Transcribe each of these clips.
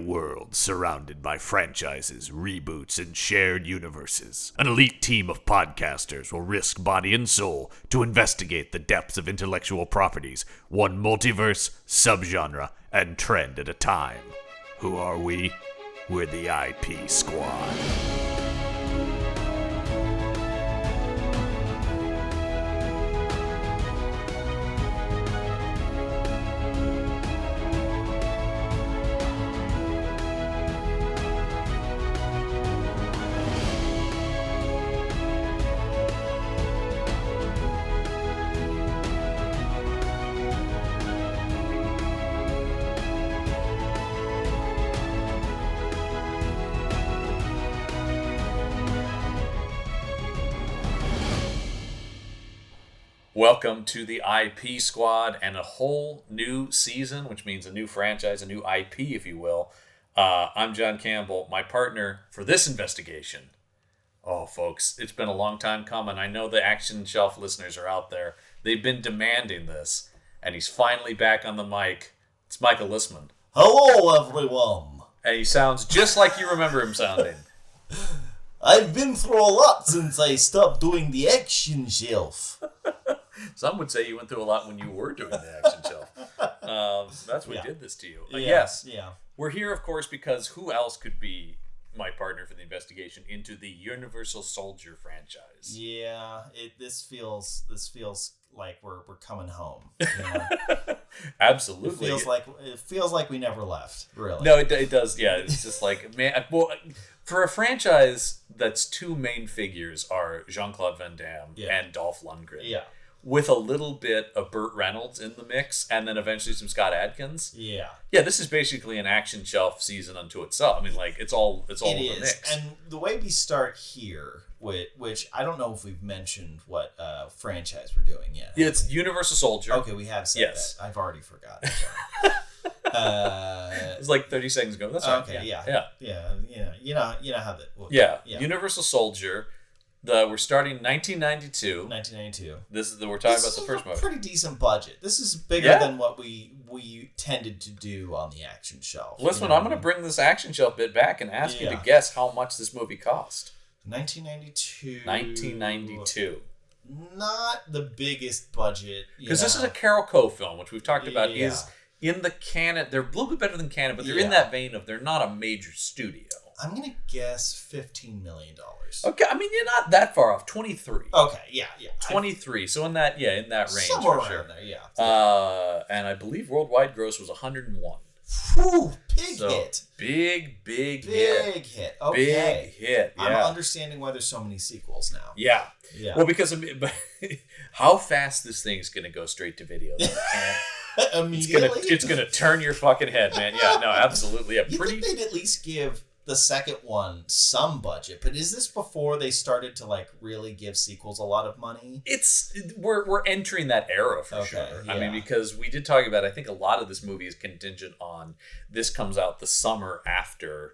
world surrounded by franchises, reboots, and shared universes. An elite team of podcasters will risk body and soul to investigate the depths of intellectual properties, one multiverse, subgenre, and trend at a time. Who are we? We're the IP Squad. Welcome to the IP Squad and a whole new season, which means a new franchise, a new IP, if you will. I'm John Campbell, my partner for this investigation. Oh, folks, it's been a long time coming. I know the Action Shelf listeners are out there. They've been demanding this, and he's finally back on the mic. It's Michael Lissman. Hello, everyone. And he sounds just like you remember him sounding. I've been through a lot since I stopped doing the Action Shelf. Some would say you went through a lot when you were doing the Action Shelf. That's what did this to you. Yes. Yeah. We're here, of course, because who else could be my partner for the investigation into the Universal Soldier franchise? Yeah, this feels like we're coming home. You know? Absolutely. It feels like we never left. Really. No, it does. Yeah, it's just like, man. Well, for a franchise that's two main figures are Jean-Claude Van Damme and Dolph Lundgren. Yeah. With a little bit of Burt Reynolds in the mix, and then eventually some Scott Adkins. Yeah. Yeah, this is basically an Action Shelf season unto itself. I mean, like, it's all in the mix. And the way we start here, which I don't know if we've mentioned what franchise we're doing yet. Yeah, it's Universal Soldier. Okay, we have said that. I've already forgotten. It was like 30 seconds ago. That's right. Okay, yeah. You know how that. Well, yeah, Universal Soldier. We're starting 1992. 1992. We're talking about the first movie. Pretty decent budget. This is bigger than what we tended to do on the Action Shelf. Listen, I'm going to bring this Action Shelf bit back and ask you to guess how much this movie cost. 1992. Not the biggest budget. Because this is a Carolco film, which we've talked about is in the canon. They're a little bit better than canon, but they're in that vein of they're not a major studio. I'm going to guess $15 million. Okay, I mean, you're not that far off. 23. Okay, yeah. 23. So in that range, somewhere for sure. Around there, yeah. And I believe worldwide gross was 101. Whew, big hit. Big hit. Big hit. Okay. Big hit. Yeah. I'm understanding why there's so many sequels now. Yeah. Well, because how fast this thing's going to go straight to video. Immediately? It's gonna turn your fucking head, man. Yeah, no, absolutely. Yeah, you think they'd at least give the second one some budget, but is this before they started to like really give sequels a lot of money? We're entering that era for sure. Yeah. I mean, because we did talk about, I think a lot of this movie is contingent on this comes out the summer after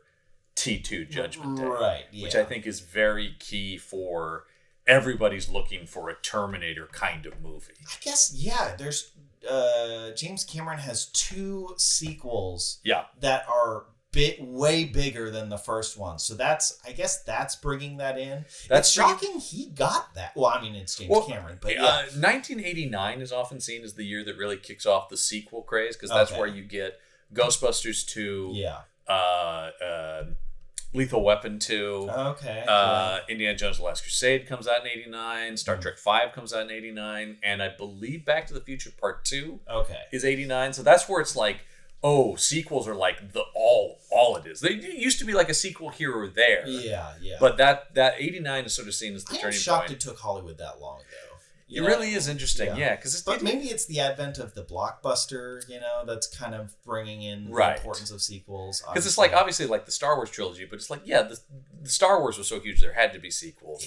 T2 Judgment Day, right? Yeah. Which I think is very key for everybody's looking for a Terminator kind of movie. I guess there's James Cameron has two sequels that are way bigger than the first one, so I guess that's bringing that in. It's shocking he got that. Well, I mean, it's James Cameron, but 1989 is often seen as the year that really kicks off the sequel craze, because that's where you get Ghostbusters 2, Lethal Weapon 2, Indiana Jones: The Last Crusade comes out in 89, Star Trek 5 comes out in 89, and I believe Back to the Future Part 2 is 89. So that's where it's like, sequels are like the all it is. They used to be like a sequel here or there. Yeah. But that 89 is sort of seen as the turning point. I'm shocked it took Hollywood that long, though. It really is interesting, but maybe it's the advent of the blockbuster, that's kind of bringing in the importance of sequels. Because it's like, obviously, like the Star Wars trilogy, but it's like, the Star Wars was so huge there had to be sequels.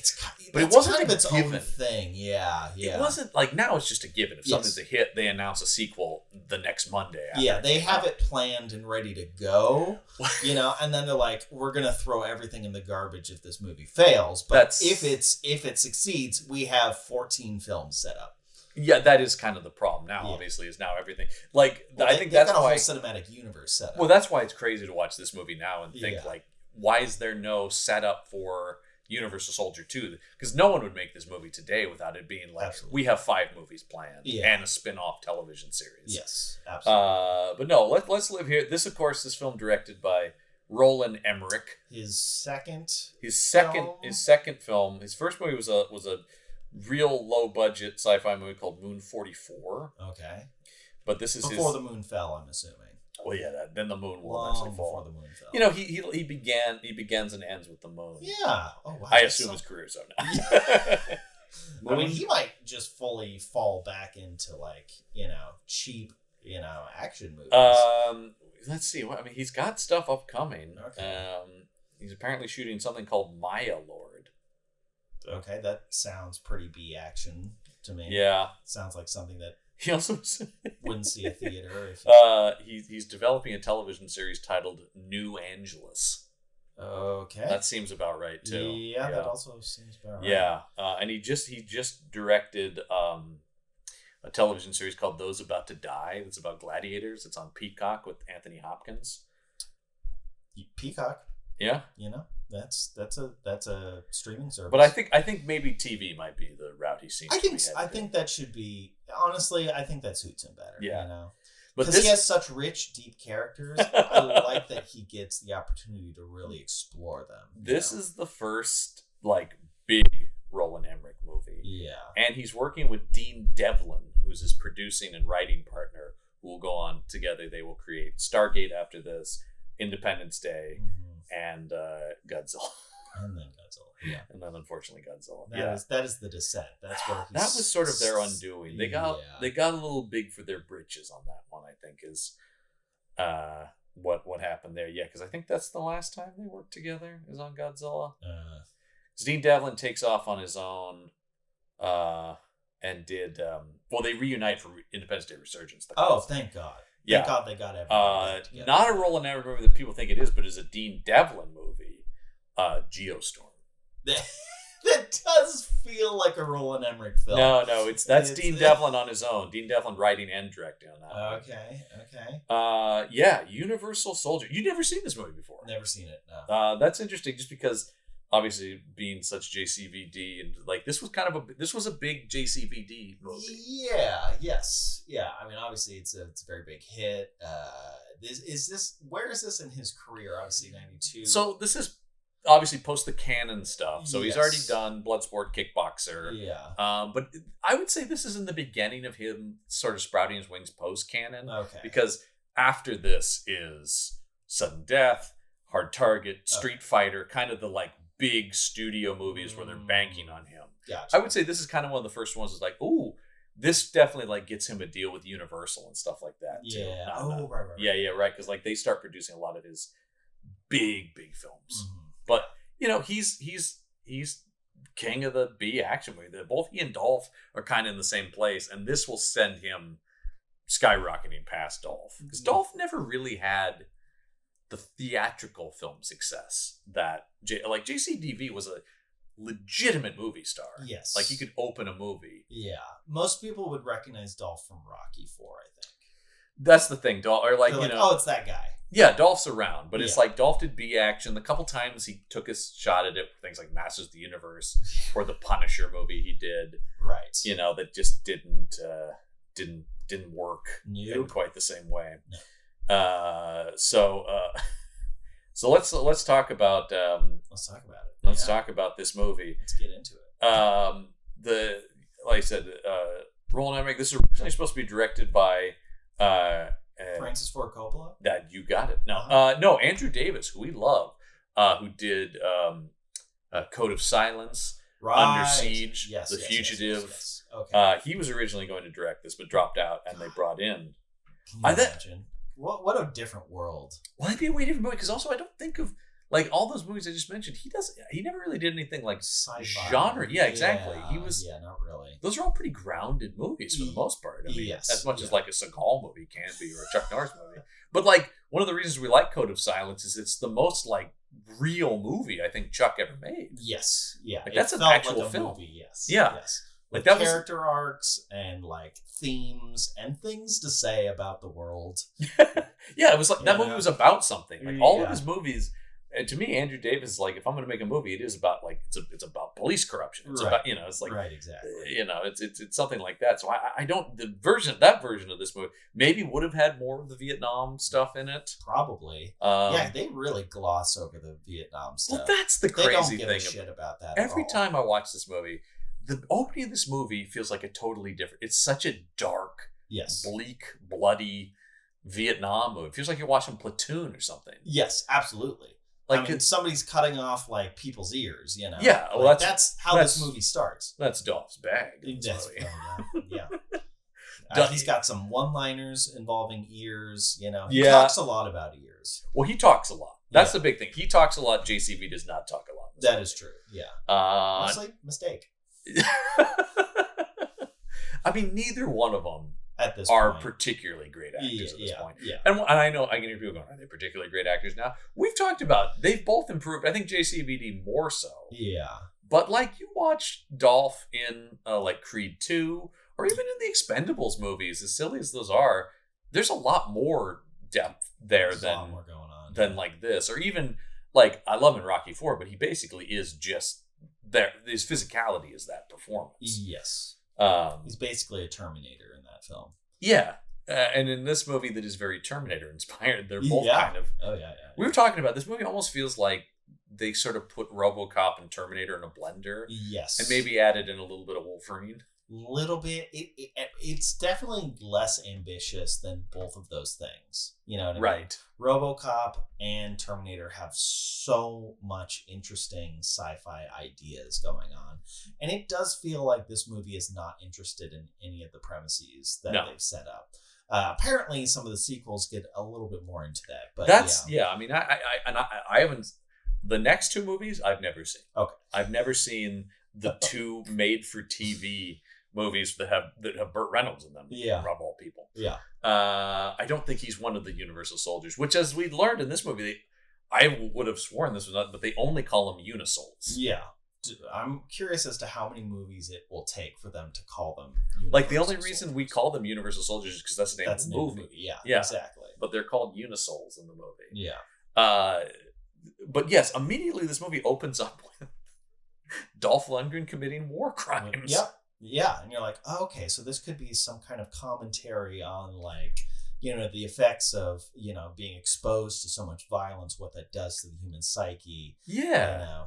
But it wasn't kind of its own thing. Yeah. It wasn't like, now it's just a given. If something's a hit, they announce a sequel the next Monday. They have it planned and ready to go, and then they're like, we're going to throw everything in the garbage if this movie fails. But if it succeeds, we have 14 films set up. Yeah, that is kind of the problem now. Obviously, is now everything I think that's got a why whole cinematic universe set up. Well, that's why it's crazy to watch this movie now and think why is there no setup for Universal Soldier 2? Because no one would make this movie today without it being like, we have 5 movies planned and a spin-off television series. Yes, absolutely. But no, let's live here. This, of course, this film directed by Roland Emmerich. His second film. His first movie was a real low-budget sci-fi movie called Moon 44. Okay. But this is before the moon fell, I'm assuming. Well, yeah, then the moon will eventually fall. Before the moon fell. You know, he begins and ends with the moon. Yeah. Oh, wow. I assume his career's over now. I mean, he might just fully fall back into cheap, action movies. Let's see. I mean, he's got stuff upcoming. Okay. He's apparently shooting something called Maya Lord. Okay, that sounds pretty B action to me. Yeah. Sounds like something that he also wouldn't see a theater. He's developing a television series titled New Angeles. Okay, that seems about right too. Yeah, that also seems about right. Yeah, and he just directed a television series called Those About to Die. It's about gladiators. It's on Peacock with Anthony Hopkins. Peacock. Yeah. That's a streaming service. But I think maybe TV might be the route he seems. I think that should be, honestly, I think that suits him better. Yeah. Because he has such rich, deep characters. I like that he gets the opportunity to really explore them. This is the first big Roland Emmerich movie. Yeah. And he's working with Dean Devlin, who's his producing and writing partner, who will go on together. They will create Stargate after this, Independence Day, and Godzilla. And then Godzilla. Yeah. And then unfortunately Godzilla. That is the descent. That's where that was sort of their undoing. They got a little big for their britches on that one, I think, is what happened there. Yeah, because I think that's the last time they worked together is on Godzilla. Dean Devlin takes off on his own and did they reunite for Independence Day Resurgence. Thank God. Yeah. Thank God they got everything. Not a Roland Emmerich movie that people think it is, but is a Dean Devlin movie, Geostorm. That does feel like a Roland Emmerich film. No, that's Dean Devlin on his own. Dean Devlin writing and directing on that. Okay. Yeah, Universal Soldier. You've never seen this movie before? Never seen it. No. That's interesting, just because obviously being such JCVD and this was a big JCVD movie. Yeah. Yes. Yeah. I mean, obviously it's a very big hit. Where is this in his career? Obviously 92. So this is obviously post the canon stuff. So he's already done Bloodsport, Kickboxer. Yeah. But I would say this is in the beginning of him sort of sprouting his wings post canon. Okay. Because after this is Sudden Death, Hard Target, Street Fighter, kind of the big studio movies where they're banking on him. Gotcha. I would say this is kind of one of the first ones that's this definitely gets him a deal with Universal and stuff like that too. Yeah. Right. Yeah, right. Because they start producing a lot of his big films. But he's king of the B action movie. Both he and Dolph are kind of in the same place, and this will send him skyrocketing past Dolph, because Dolph never really had the theatrical film success that JCVD was a legitimate movie star. Yes. You could open a movie. Yeah. Most people would recognize Dolph from Rocky IV, I think. That's the thing. Dolph, or it's that guy. Yeah, Dolph's around, but it's Dolph did B action. The couple times he took his shot at it, things like Masters of the Universe or the Punisher movie he did. Right. That just didn't work in quite the same way. No. So let's talk about let's talk about it. Let's talk about this movie. Let's get into it. Like I said, Roland Emmerich. This is originally supposed to be directed by Francis Ford Coppola. That you got it. No, no, Andrew Davis, who we love, who did Code of Silence, Under Siege, The Fugitive. Yes. Okay. He was originally going to direct this, but dropped out, and they brought in. Can you imagine? What a different world. Well, it'd be a way different movie, because also I don't think of all those movies I just mentioned. He never really did anything sci-fi genre. Yeah, exactly. He was. Yeah, not really. Those are all pretty grounded movies for the most part. I mean, as much as a Seagal movie can be, or a Chuck Norris movie. But one of the reasons we like Code of Silence is it's the most real movie I think Chuck ever made. Yes. Yeah. That's an actual film. Movie, yes. Yeah. Yes. with character arcs and like themes and things to say about the world. Yeah, it was like that movie was about something. Like all of his movies. And to me, Andrew Davis, like, if I'm going to make a movie, it is about like it's about police corruption. It's about it's like exactly. It's something like that. So I don't that version of this movie maybe would have had more of the Vietnam stuff in it. Probably. They really gloss over the Vietnam stuff. Well, that's the crazy thing. They don't give a shit about that. Every time I watch this movie, the opening of this movie feels like a totally different. It's such a dark, bleak, bloody Vietnam movie. It feels like you're watching Platoon or something. Yes, absolutely. Like somebody's cutting off like people's ears, Yeah, well, like, that's how this movie starts. That's Dolph's bag. He's got some one-liners involving ears. He talks a lot about ears. Well, he talks a lot. That's the big thing. He talks a lot. JCV does not talk a lot. That is true. Yeah. Mostly mistake. I mean, neither one of them at this are point particularly great actors at this point. Yeah. And I know I can hear people going, are they particularly great actors now? We've talked about, they've both improved. I think JCVD more so. Yeah. But like you watch Dolph in like Creed 2 or even in the Expendables movies, as silly as those are, there's a lot more depth there than like this. Or even like, I love him in Rocky 4, but he basically is just there. His physicality is that performance. Yes. He's basically a Terminator in that film. Yeah. And in this movie that is very Terminator inspired, they're both kind of... Oh, yeah. We were talking about, this movie almost feels like they sort of put RoboCop and Terminator in a blender. Yes. And maybe added in a little bit of Wolverine. Little bit. It's definitely less ambitious than both of those things. You know what I mean? Right. RoboCop and Terminator have so much interesting sci-fi ideas going on. And it does feel like this movie is not interested in any of the premises that they've set up. Apparently, some of the sequels get a little bit more into that. But I mean, I haven't... The next two movies, I've never seen. Okay. I've never seen the two made-for-TV movies that have Burt Reynolds in them. Yeah. Of all people. Yeah. I don't think he's one of the Universal Soldiers, which, as we learned in this movie, I would have sworn this was not, but they only call them Unisouls. Yeah. I'm curious as to how many movies it will take for them to call them Universal Like, the only Soldiers. reason we call them Universal Soldiers is because that's the name of the movie. Yeah, exactly. But they're called Unisouls in the movie. Yeah. But yes, immediately this movie opens up with Dolph Lundgren committing war crimes. Yep. Yeah. And you're like, oh, okay, so this could be some kind of commentary on like, the effects of, being exposed to so much violence, what that does to the human psyche. Yeah.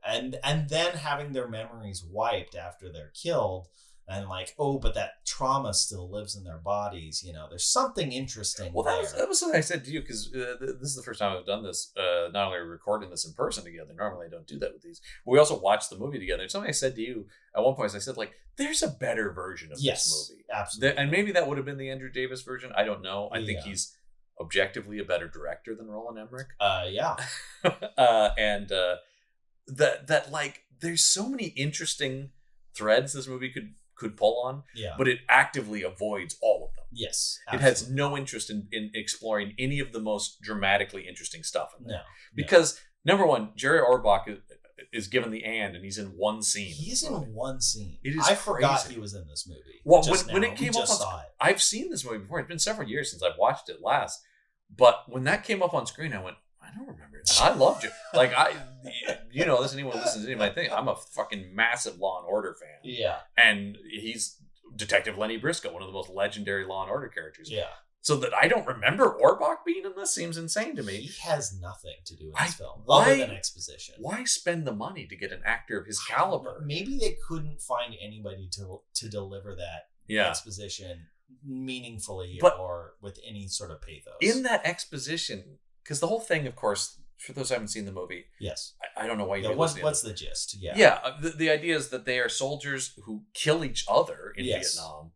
And then having their memories wiped after they're killed. And like, oh, but that trauma still lives in their bodies. There's something interesting. Well, that was what I said to you, because this is the first time I've done this. Not only recording this in person together. Normally I don't do that with these. We also watched the movie together. Something I said to you at one point, I said, like, there's a better version of this movie. Absolutely. And maybe that would have been the Andrew Davis version. I don't know. I think he's objectively a better director than Roland Emmerich. Yeah. And that like, there's so many interesting threads this movie could pull on, but it actively avoids all of them. Yes, absolutely. It has no interest in exploring any of the most dramatically interesting stuff in there. No, because number one, Jerry Orbach is given the and he's in one scene. He's in one scene. It is I crazy. forgot he was in this movie. Well, when it came up on, I've seen this movie before. It's been several years since I've watched it last, but when that came up on screen, I went, I don't remember it. I loved it. Like, anyone listens to any of my thing, I'm a fucking massive Law and Order fan. Yeah. And he's Detective Lenny Briscoe, one of the most legendary Law and Order characters. Yeah. So that I don't remember Orbach being in this seems insane to me. He has nothing to do in this film other than exposition. Why spend the money to get an actor of his caliber? Maybe they couldn't find anybody to deliver that exposition meaningfully or with any sort of pathos. In that exposition, because the whole thing, of course, for those who haven't seen the movie, yes, I don't know why you're listening. What's the gist? The idea is that they are soldiers who kill each other in Vietnam,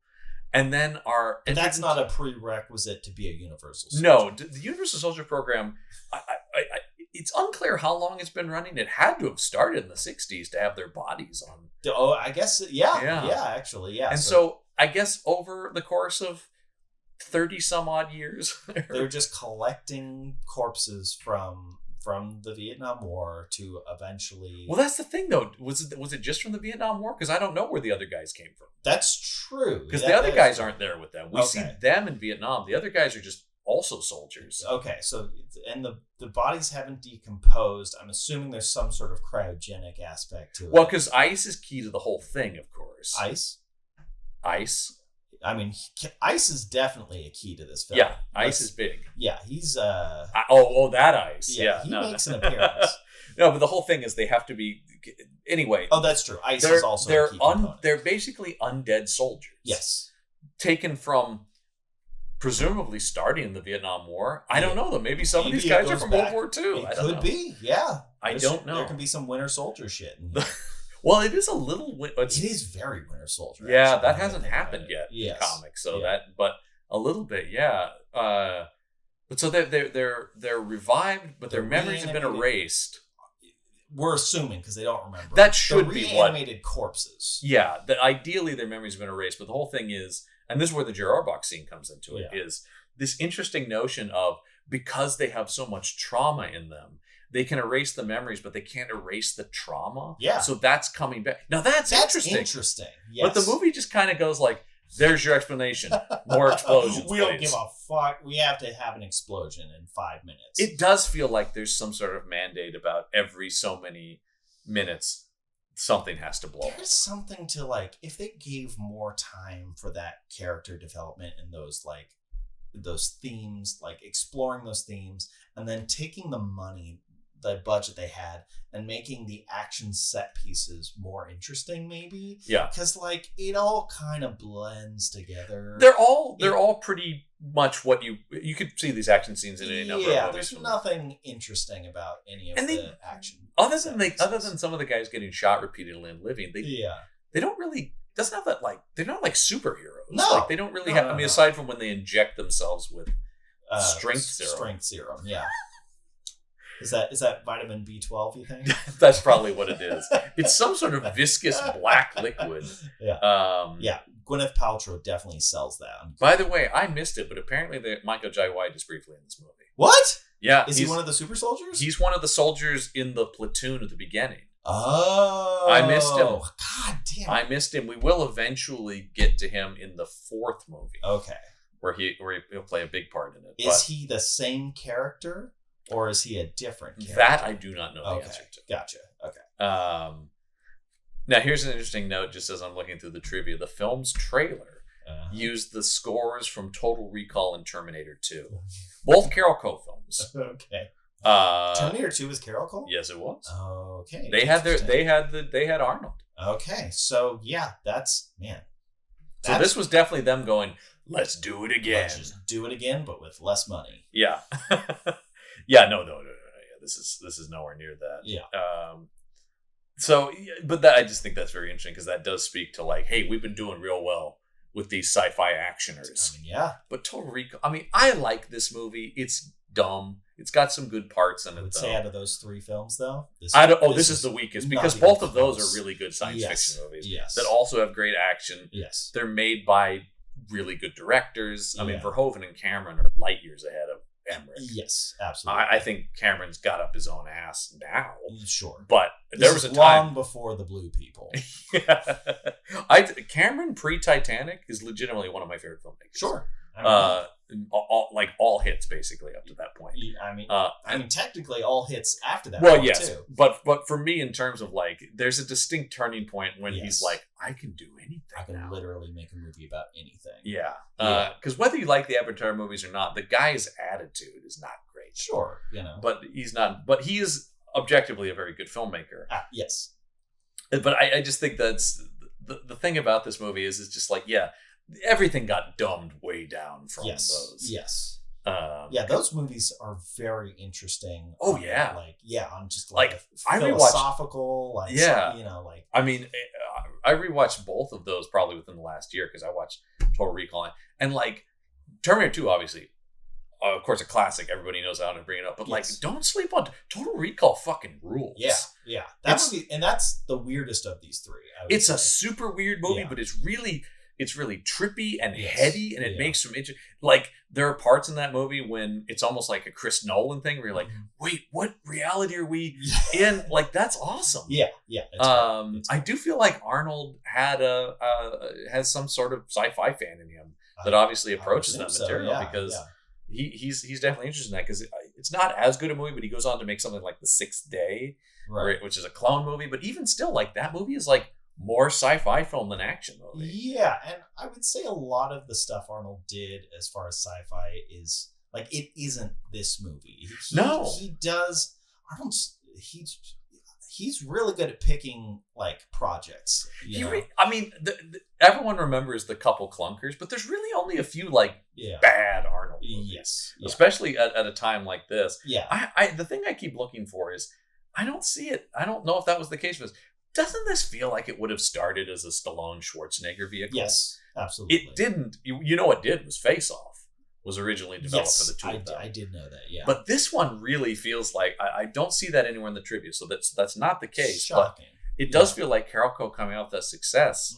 and then are. But that's not a prerequisite to be a Universal Soldier. No, the Universal Soldier program. It's unclear how long it's been running. It had to have started in the -- to have their bodies on. Oh, I guess actually. And so I guess over the course of 30 some odd years, they're just collecting corpses from from the Vietnam War to eventually. Well, that's the thing, though. Was it just from the Vietnam War? Because I don't know where the other guys came from. That's true. Because the other guys aren't there with them. We see them in Vietnam. The other guys are just also soldiers. Okay, so and the bodies haven't decomposed. I'm assuming there's some sort of cryogenic aspect to it. Well, because ice is key to the whole thing, of course. Ice. I mean, ice is definitely a key to this film. Yeah, ice is big. Yeah, he's that ice. Yeah, he makes an appearance. No, but the whole thing is they have to be anyway. Oh, that's true. Ice is also a key component. They're basically undead soldiers. Yes, taken from presumably starting in the Vietnam War. I don't know though. Maybe some of these guys are from World War II. It could be. Yeah, I don't know. There can be some Winter Soldier shit in here. Well, it is a little. It is very Winter Soldier. Yeah, actually, that hasn't happened yet in comics. So but a little bit, yeah. But so they're revived, but their memories have been erased. We're assuming because they don't remember. That should be what reanimated corpses. Yeah, ideally their memories have been erased, but the whole thing is, and this is where the Gerard box scene comes into it, is this interesting notion of because they have so much trauma in them, they can erase the memories, but they can't erase the trauma. Yeah. So that's coming back. Now that's interesting. Yes. But the movie just kind of goes like, there's your explanation. More explosions. We don't give a fuck. We have to have an explosion in 5 minutes. It does feel like there's some sort of mandate about every so many minutes, something has to blow. There's something to like, if they gave more time for that character development and those themes, like exploring those themes, and then taking the money, the budget they had, and making the action set pieces more interesting, maybe. Yeah. Because like it all kind of blends together. They're all pretty much what you could see these action scenes in any number of movies. Yeah, there's nothing interesing about any of the action. Other than some of the guys getting shot repeatedly and living, they don't really. Doesn't have that like they're not like superheroes. No, like they don't really have. I mean, aside from when they inject themselves with strength serum. Strength serum, yeah. Is that vitamin B12? You think? That's probably what it is. It's some sort of viscous black liquid. Yeah. Yeah. Gwyneth Paltrow definitely sells that. By the way, I missed it, but apparently Michael Jai White is briefly in this movie. What? Yeah. Is he one of the super soldiers? He's one of the soldiers in the platoon at the beginning. Oh. I missed him. God damn. I missed him. We will eventually get to him in the fourth movie. Okay. Where he'll play a big part in it. Is he the same character? Or is he a different character? That I do not know the answer to. Gotcha. Okay. Now, here's an interesting note, just as I'm looking through the trivia. The film's trailer used the scores from Total Recall and Terminator 2. Both Carolco films. Okay. Terminator 2 was Carolco? Yes, it was. Okay. They had Arnold. Okay. So, yeah, So this was definitely them going, let's do it again. Let's just do it again, but with less money. Yeah. Yeah, no. Yeah, this is nowhere near that. Yeah. I just think that's very interesting because that does speak to like, hey, we've been doing real well with these sci-fi actioners. I mean, yeah. But Total Recall, I mean, I like this movie. It's dumb. It's got some good parts in it. I would say out of those three films, though, this is the weakest because both of those are really good science fiction movies that also have great action. Yes. They're made by really good directors. I mean, Verhoeven and Cameron are light years ahead of Emmerich. Yes, absolutely. I think Cameron's got up his own ass now. Sure. But there was a time long before the Blue People. Cameron pre-Titanic is legitimately one of my favorite filmmakers. Sure. All hits basically up to that point. I mean, technically all hits after that. Well, yes, too. but for me, in terms of like, there's a distinct turning point when he's like, I can do anything. I can literally make a movie about anything. Yeah, because whether you like the Avatar movies or not, the guy's attitude is not great. Sure, but he's not. But he is objectively a very good filmmaker. Yes, but I just think that's the thing about this movie is it's just like everything got dumbed way down from those. Yes. Those movies are very interesting. Oh yeah, on just like I philosophical, I mean, I rewatched both of those probably within the last year because I watched Total Recall and like Terminator 2, obviously, of course, a classic. Everybody knows how to bring it up, but like, don't sleep on Total Recall. Fucking rules. That movie, and that's the weirdest of these three. It's a super weird movie, but it's really. it's really trippy and heady, and it makes some like there are parts in that movie when it's almost like a Chris Nolan thing where you're like, wait, what reality are we in? Like, that's awesome. Yeah. I do feel like Arnold has some sort of sci-fi fan in him that obviously approaches that material because he's definitely interested in that, because it's not as good a movie, but he goes on to make something like The Sixth Day, which is a clone movie, but even still, like, that movie is like more sci-fi film than action movie. Yeah, and I would say a lot of the stuff Arnold did as far as sci-fi is like, it isn't this movie. He does. He's really good at picking like projects. I mean, everyone remembers the couple clunkers, but there's really only a few like bad Arnold movies. Yes, especially at a time like this. Yeah, the thing I keep looking for is I don't see it. I don't know if that was the case for this. Doesn't this feel like it would have started as a Stallone Schwarzenegger vehicle? Yes, absolutely. It didn't. You know what did was Face Off was originally developed for the two of them. I did know that, yeah. But this one really feels like I don't see that anywhere in the trivia, so that's not the case. Shocking. But it does feel like Carolco coming off that success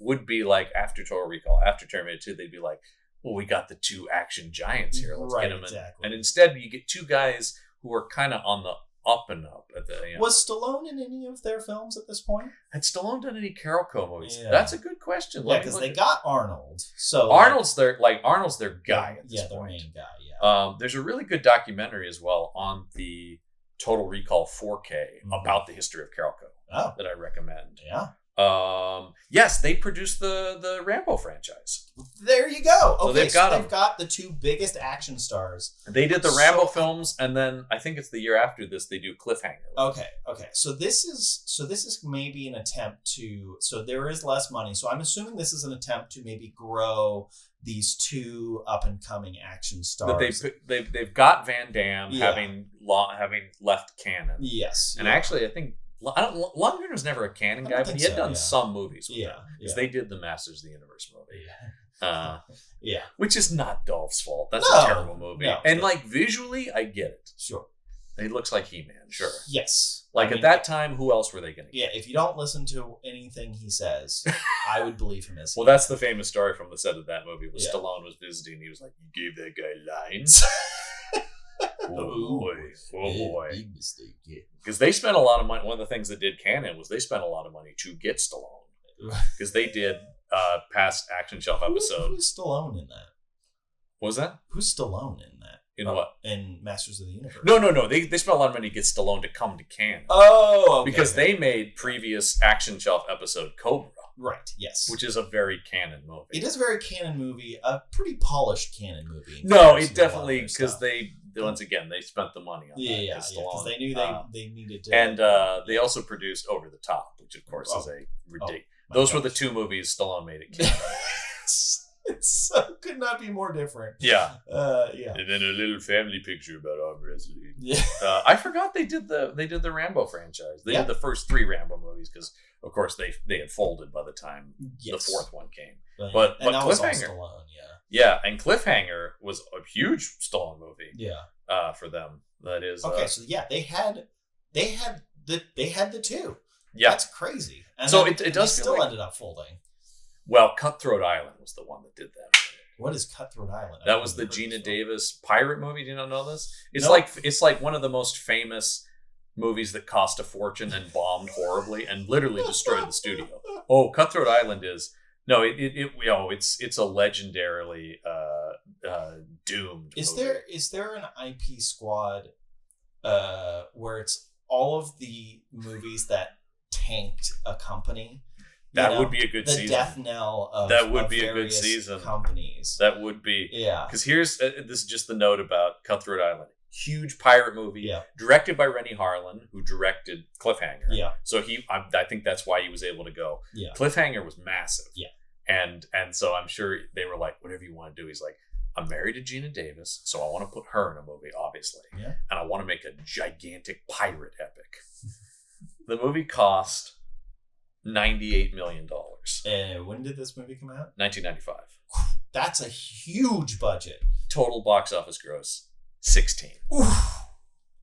would be like after Total Recall, after Terminator 2, they'd be like, well, we got the two action giants here. Let's get them in. Exactly. And instead, you get two guys who are kind of on the up and up at the. Was Stallone in any of their films at this point? Had Stallone done any Carolco movies? Yeah. That's a good question. Yeah, because they got Arnold. So Arnold's their guy at this point. The main guy. Yeah. There's a really good documentary as well on the Total Recall 4K about the history of Carolco that I recommend. Yeah. Yes, they produced the Rambo franchise. There you go. Okay, so they've got the two biggest action stars. They did the Rambo films, and then I think it's the year after this they do Cliffhanger. Okay. So this is maybe an attempt to. So there is less money. So I'm assuming this is an attempt to maybe grow these two up and coming action stars. That they've got Van Damme having left canon. Yes. And actually, I think. Lundgren was never a canon guy, but he had done some movies with them. Because they did the Masters of the Universe movie. Which is not Dolph's fault. That's a terrible movie. And like visually, I get it. Sure. He looks like He-Man, sure. Yes. At that time, who else were they going to get? Yeah, if you don't listen to anything he says, I would believe him as Well, that's the famous story from the set of that movie. Stallone was visiting. He was like, you gave that guy lines? Oh boy. Big mistake, yeah. Because they spent a lot of money. One of the things that did canon was they spent a lot of money to get Stallone. Because they did past Action Shelf episode. Who's Stallone in that? What was that? Who's Stallone in that? In what? In Masters of the Universe. No. They spent a lot of money to get Stallone to come to canon. Oh, okay. Because they made previous Action Shelf episode Cobra. Right, yes. Which is a very canon movie. It is a very canon movie, a pretty polished canon movie. No, it definitely, because once again, they spent the money on that. Yeah, because they knew they needed to. And they also produced Over the Top, which of course is a ridiculous. Those were the two movies Stallone made at canon. It's could not be more different. Yeah. Yeah. And then a little family picture about arm wrestling. Yeah. I forgot they did the Rambo franchise. They did the first 3 Rambo movies because, of course, they had folded by the time the fourth one came. But that Cliffhanger, was all Stallone, yeah, and Cliffhanger was a huge Stallone movie. Yeah. For them, that is. Okay, so they had the two. Yeah, that's crazy. And so it does still ended up folding. Well, Cutthroat Island was the one that did that. What is Cutthroat Island? That was the Gina Davis pirate movie. Do you not know this? It's like one of the most famous movies that cost a fortune and bombed horribly and literally destroyed the studio. Oh, Cutthroat Island is it's a legendarily doomed. Is there an IP squad where it's all of the movies that tanked a company? That would be a good season. The death knell of that would be a good season. Companies. That would be. Yeah. Because here's this is just the note about Cutthroat Island. Huge pirate movie. Directed by Rennie Harlan, who directed Cliffhanger. Yeah. So I think that's why he was able to go. Yeah. Cliffhanger was massive. Yeah. And so I'm sure they were like, whatever you want to do. He's like, I'm married to Gina Davis, so I want to put her in a movie, obviously. Yeah. And I want to make a gigantic pirate epic. The movie cost $98 million. And when did this movie come out? 1995. That's a huge budget. Total box office gross, 16. Oof.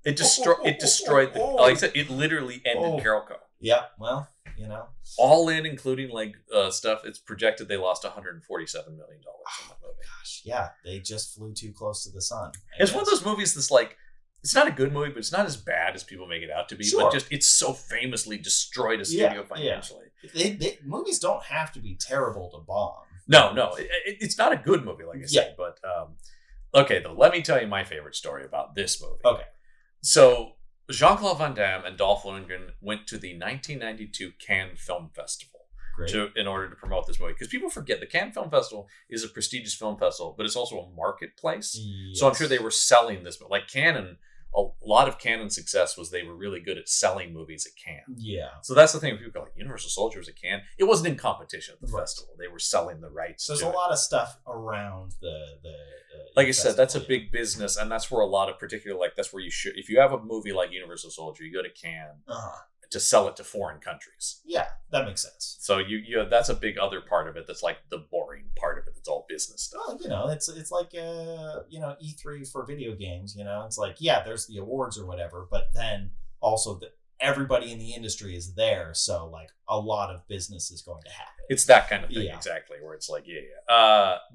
It destroyed. Like I said, it literally ended Carolco. Yeah. Well. you know? All in, including like stuff, it's projected they lost $147 million on that movie. Gosh, yeah. They just flew too close to the sun. It's one of those movies that's like, it's not a good movie, but it's not as bad as people make it out to be. Sure. But just, it's so famously destroyed a studio financially. Yeah. Movies don't have to be terrible to bomb. No. It's not a good movie, like I said. But, okay, though, let me tell you my favorite story about this movie. Okay. So, Jean-Claude Van Damme and Dolph Lundgren went to the 1992 Cannes Film Festival in order to promote this movie. Because people forget the Cannes Film Festival is a prestigious film festival, but it's also a marketplace. Yes. So I'm sure they were selling this. Like Canon, a lot of Canon's success was they were really good at selling movies at Cannes. Yeah. So that's the thing. People go like, Universal Soldier was at Cannes. It wasn't in competition at the festival. They were selling the rights. There's a lot of stuff around the like I said, that's a big business, and that's where a lot of particular, like that's where you should, if you have a movie like Universal Soldier, you go to Cannes to sell it to foreign countries. Yeah, that makes sense. So you that's a big other part of it. That's like the boring part of it. That's all business stuff. Well, you know, it's like E3 for video games. You know, it's like there's the awards or whatever, but then also everybody in the industry is there, so like a lot of business is going to happen. It's that kind of thing, exactly, where it's like,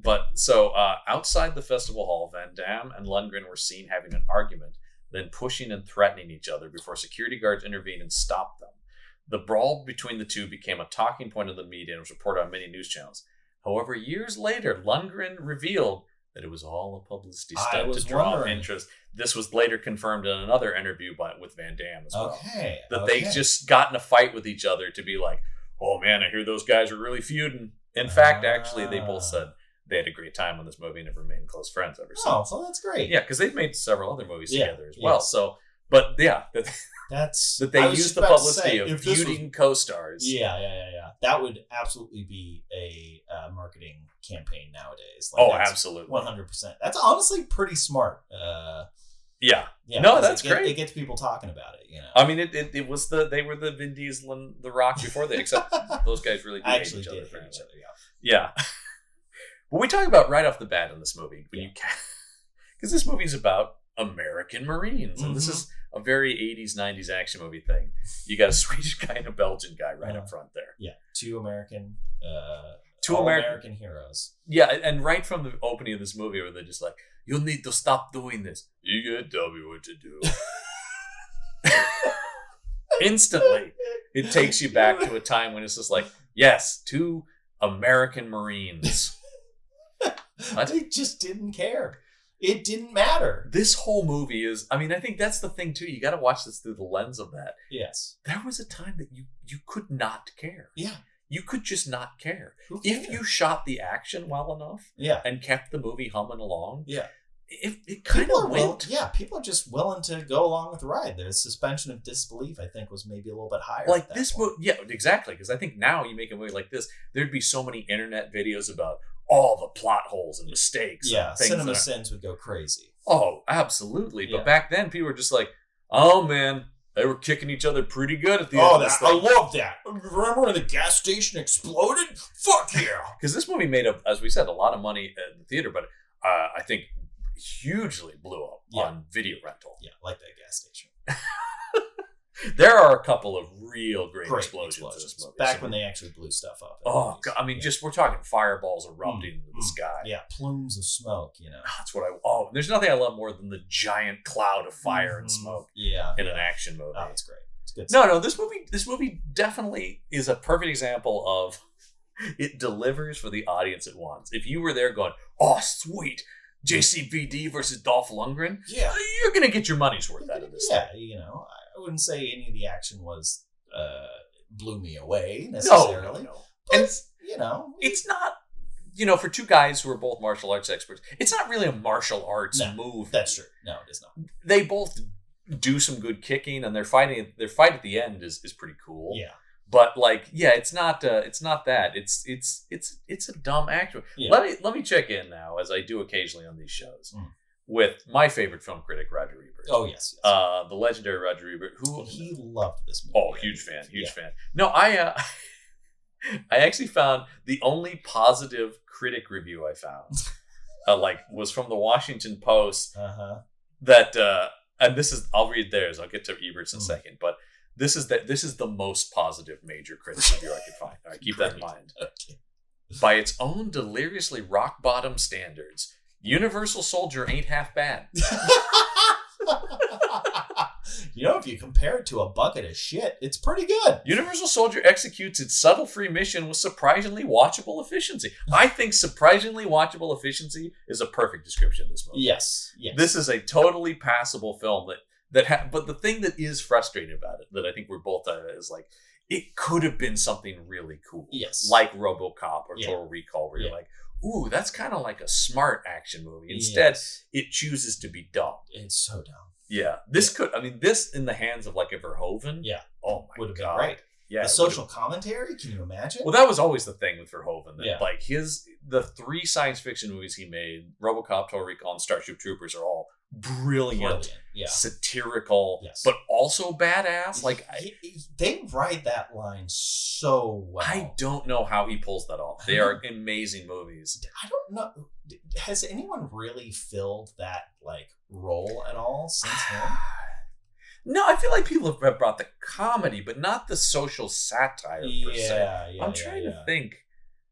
but so outside the festival hall, Van Damme and Lundgren were seen having an argument, then pushing and threatening each other before security guards intervened and stopped them. The brawl between the two became a talking point of the media and was reported on many news channels. However, years later, Lundgren revealed that it was all a publicity stunt to draw interest. This was later confirmed in another interview with Van Damme as well. They just got in a fight with each other to be like, oh man, I hear those guys are really feuding. In fact, actually, they both said they had a great time on this movie and have remained close friends ever since. Oh, so that's great. Yeah, because they've made several other movies together as well. So, but yeah, that they use the publicity of feuding co-stars. Yeah. That would absolutely be a marketing campaign nowadays. Like, absolutely, 100%. That's honestly pretty smart. No, that's great. It gets people talking about it. You know, I mean, it was they were the Vin Diesel and The Rock before they, except those guys really did hate each other. Yeah. But we talk about right off the bat in this movie because this movie is about American Marines, and this is a very 80s, 90s action movie thing. You got a Swedish guy and a Belgian guy right up front there. Yeah, two American heroes. Yeah, and right from the opening of this movie where they're just like, you'll need to stop doing this. You gotta tell me what to do. Instantly, it takes you back to a time when it's just like, yes, two American Marines. They just didn't care. It didn't matter. This whole movie is, I mean, I think that's the thing too. You got to watch this through the lens of that. Yes. There was a time that you could not care. Yeah. You could just not care. If you shot the action well enough and kept the movie humming along, it kind of went. People are just willing to go along with the ride. The suspension of disbelief, I think, was maybe a little bit higher. Like this movie, yeah, exactly. Because I think now you make a movie like this, there'd be so many internet videos about all the plot holes and mistakes. Yeah, Cinema Sins would go crazy. Oh, absolutely. But back then, people were just like, oh man, they were kicking each other pretty good at the end of this thing. I love that. Remember when the gas station exploded? Fuck yeah. Because this movie made, as we said, a lot of money in the theater, but I think hugely blew up on video rental. Yeah, like that gas station. There are a couple of real great explosions in this movie. Back when they actually blew stuff up. Oh, God, I mean, just we're talking fireballs erupting into the sky. Yeah, plumes of smoke, you know. That's what there's nothing I love more than the giant cloud of fire and smoke in an action movie. Oh, it's great. It's good stuff. No, this movie definitely is a perfect example of it delivers for the audience it wants. If you were there going, oh, sweet, JCVD versus Dolph Lundgren, you're going to get your money's worth out of this thing. You know, I wouldn't say any of the action was blew me away necessarily. No. But, and you know, it's not, for two guys who are both martial arts experts, it's not really a martial arts movie. That's true. No, it is not. They both do some good kicking, and their fight at the end is pretty cool. Yeah. But it's not that. It's a dumb action. Yeah. Let me check in now, as I do occasionally on these shows, with my favorite film critic, Roger Ebert. Oh yes. The legendary Roger Ebert, who he loved this movie. Oh, huge fan. No, I actually found the only positive critic review I found, was from the Washington Post. Uh-huh. That and this is, I'll read theirs. I'll get to Ebert's in a second, but This is the most positive major critic review I could find. All right, keep that in mind. Okay. By its own deliriously rock bottom standards, Universal Soldier ain't half bad. If you compare it to a bucket of shit, it's pretty good. Universal Soldier executes its subtle free mission with surprisingly watchable efficiency. I think surprisingly watchable efficiency is a perfect description of this movie. Yes. This is a totally passable film but the thing that is frustrating about it, that I think we're both at, is like, it could have been something really cool. Yes. Like RoboCop or Total Recall, where you're like, ooh, that's kind of like a smart action movie. Instead, it chooses to be dumb. It's so dumb. Yeah. This in the hands of like a Verhoeven. Yeah. Oh my would have God. been great. Yeah. The social commentary, can you imagine? Well, that was always the thing with Verhoeven. That like the 3 science fiction movies he made, RoboCop, Total Recall, and Starship Troopers, are all brilliant. Satirical, but also badass. Like they ride that line so well. I don't know how he pulls that off. They are amazing movies. I don't know. Has anyone really filled that like role at all since him? No, I feel like people have brought the comedy, but not the social satire per se. I'm trying to think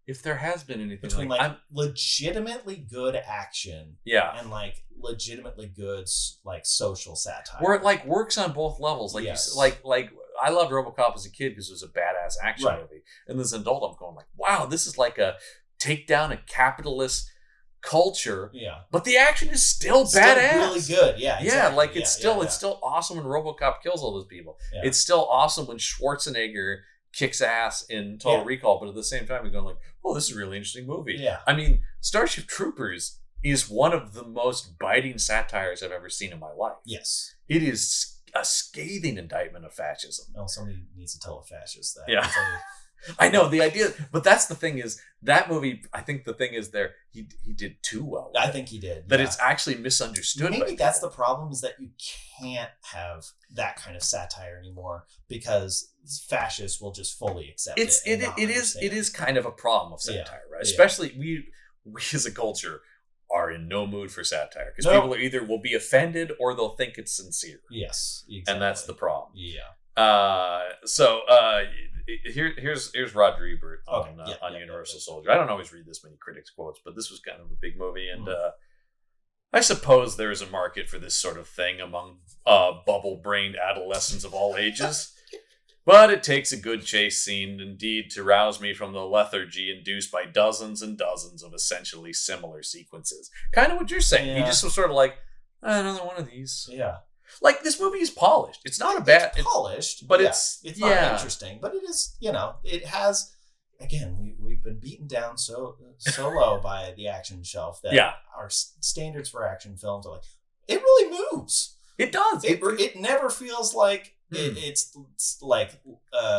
if there has been anything between like legitimately good action, and like legitimately good like social satire, where it like works on both levels. Like like I loved RoboCop as a kid because it was a badass action movie, and as an adult, I'm going like, wow, this is like a take down a capitalist culture, but the action is still badass, really good, exactly. Like it's still awesome when RoboCop kills all those people. It's still awesome when Schwarzenegger kicks ass in Total Recall, but at the same time you're going like, oh, this is a really interesting movie. I mean, Starship Troopers is one of the most biting satires I've ever seen in my life. Yes, it is a scathing indictment of fascism. Well, somebody needs to tell a fascist that. I know the idea, but that's the thing is that movie. I think the thing is there he did too well. I think he did. That it's actually misunderstood. Maybe that's the problem, is that you can't have that kind of satire anymore because fascists will just fully accept it. It is kind of a problem of satire, right? Especially we as a culture are in no mood for satire because people are either will be offended or they'll think it's sincere. Yes, exactly. And that's the problem. Yeah. Here's Roger Ebert on Universal Soldier. I don't always read this many critics' quotes, but this was kind of a big movie, and I suppose there is a market for this sort of thing among bubble-brained adolescents of all ages. But it takes a good chase scene, indeed, to rouse me from the lethargy induced by dozens and dozens of essentially similar sequences. Kind of what you're saying. He just was sort of like, another one of these. Yeah. Like, this movie is polished. It's not it's polished, but it's not interesting. But it is, it has. Again, we've been beaten down so low by the action shelf that our standards for action films are like, it really moves. It does. It never feels like it's like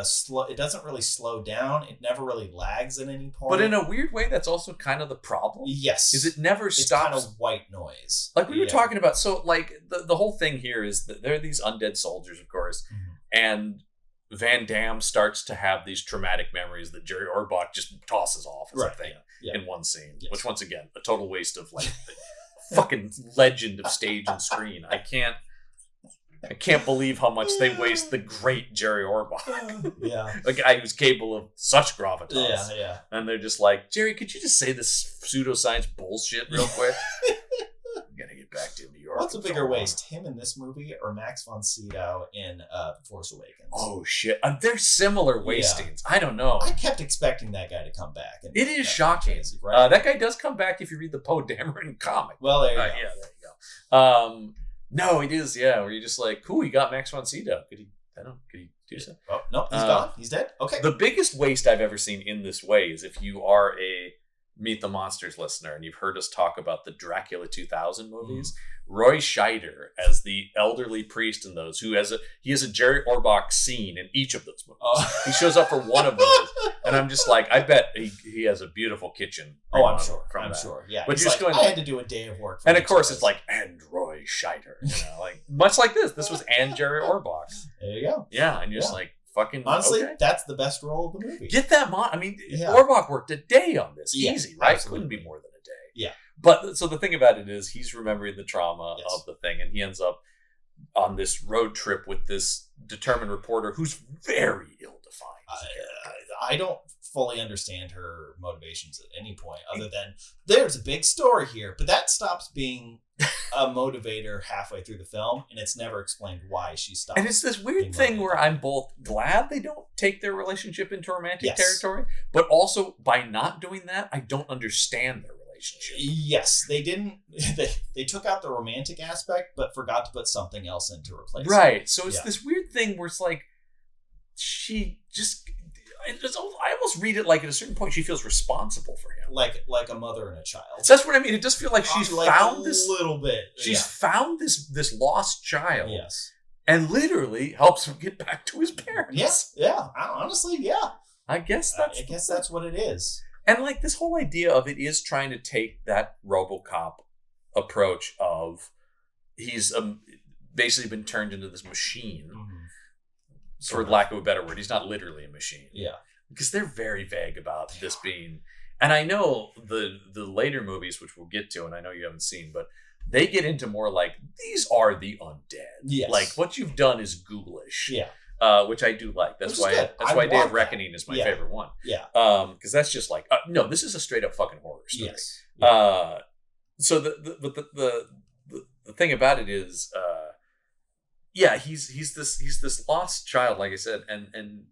slow. It doesn't really slow down. It never really lags at any point. But in a weird way, that's also kind of the problem. Yes, is it never stops. It's kind of white noise. Like we were talking about. So like the whole thing here is that there are these undead soldiers, of course, and Van Damme starts to have these traumatic memories that Jerry Orbach just tosses off as a thing in one scene, which once again, a total waste of like the fucking legend of stage and screen. I can't believe how much they waste the great Jerry Orbach. A guy who's capable of such gravitas. And they're just like, Jerry, could you just say this pseudoscience bullshit real quick? I'm gonna get back to New York. What's a bigger waste, him in this movie or Max von Sydow in Force Awakens? Oh shit, they're similar wastings. I don't know. I kept expecting that guy to come back. It is shocking. Right? That guy does come back if you read the Poe Dameron comic. Well, there you go. Yeah, there you go. No, it is, where you're just like, cool, you got Max von Sydow. Could he do something? Oh, no, he's gone. He's dead. Okay. The biggest waste I've ever seen in this way is if you are a Meet the Monsters listener and you've heard us talk about the Dracula 2000 movies, Roy Scheider as the elderly priest in those, he has a Jerry Orbach scene in each of those movies. He shows up for one of those, and I'm just like, I bet he has a beautiful kitchen. Oh, I'm sure. Yeah, but you're just going, I had to do a day of work. And of course, it's like, and Roy Scheider, like much like this. This was and Jerry Orbach. There you go. Yeah, and you're just like, fucking honestly, that's the best role of the movie. Get that Orbach worked a day on this, easy, right? Absolutely. Couldn't be more than a day. Yeah. But so the thing about it is, he's remembering the trauma of the thing, and he ends up on this road trip with this determined reporter who's very ill-defined. I don't fully understand her motivations at any point, other than there's a big story here, but that stops being a motivator halfway through the film, and it's never explained why she stopped. And it's this weird thing where I'm both glad they don't take their relationship into romantic territory, but also by not doing that, I don't understand their relationship. Yes, they didn't. They took out the romantic aspect, but forgot to put something else in to replace it. Right. So it's this weird thing where it's like she just. I almost read it like at a certain point she feels responsible for him, like a mother and a child. So that's what I mean. It does feel like she's found this little bit. She's found this lost child. Yes, and literally helps him get back to his parents. Yeah. Honestly, yeah. I guess that's what it is. And like this whole idea of it is trying to take that RoboCop approach of he's basically been turned into this machine. Mm-hmm. For lack of a better word, he's not literally a machine. Yeah, because they're very vague about this being. And I know the later movies, which we'll get to, and I know you haven't seen, but they get into more like these are the undead. Yes. Like what you've done is ghoulish. Yeah, which I do like. That's why Day of Reckoning is my favorite one. Yeah, because that's just like no, this is a straight up fucking horror story. Yes. Yeah. So the thing about it is. Yeah, he's this lost child, like I said, and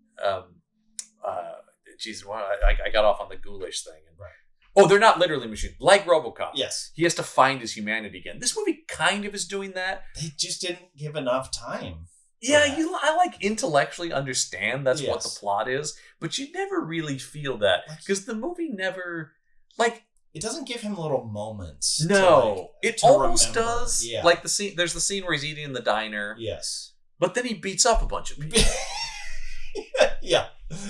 geez, I got off on the ghoulish thing. Right. Oh, they're not literally machines, like RoboCop. Yes, he has to find his humanity again. This movie kind of is doing that. They just didn't give enough time. Yeah, I like intellectually understand that's what the plot is, but you never really feel that because the movie never like. It doesn't give him little moments. No, it almost does. Yeah. Like there's the scene where he's eating in the diner. Yes. But then he beats up a bunch of people. Yeah.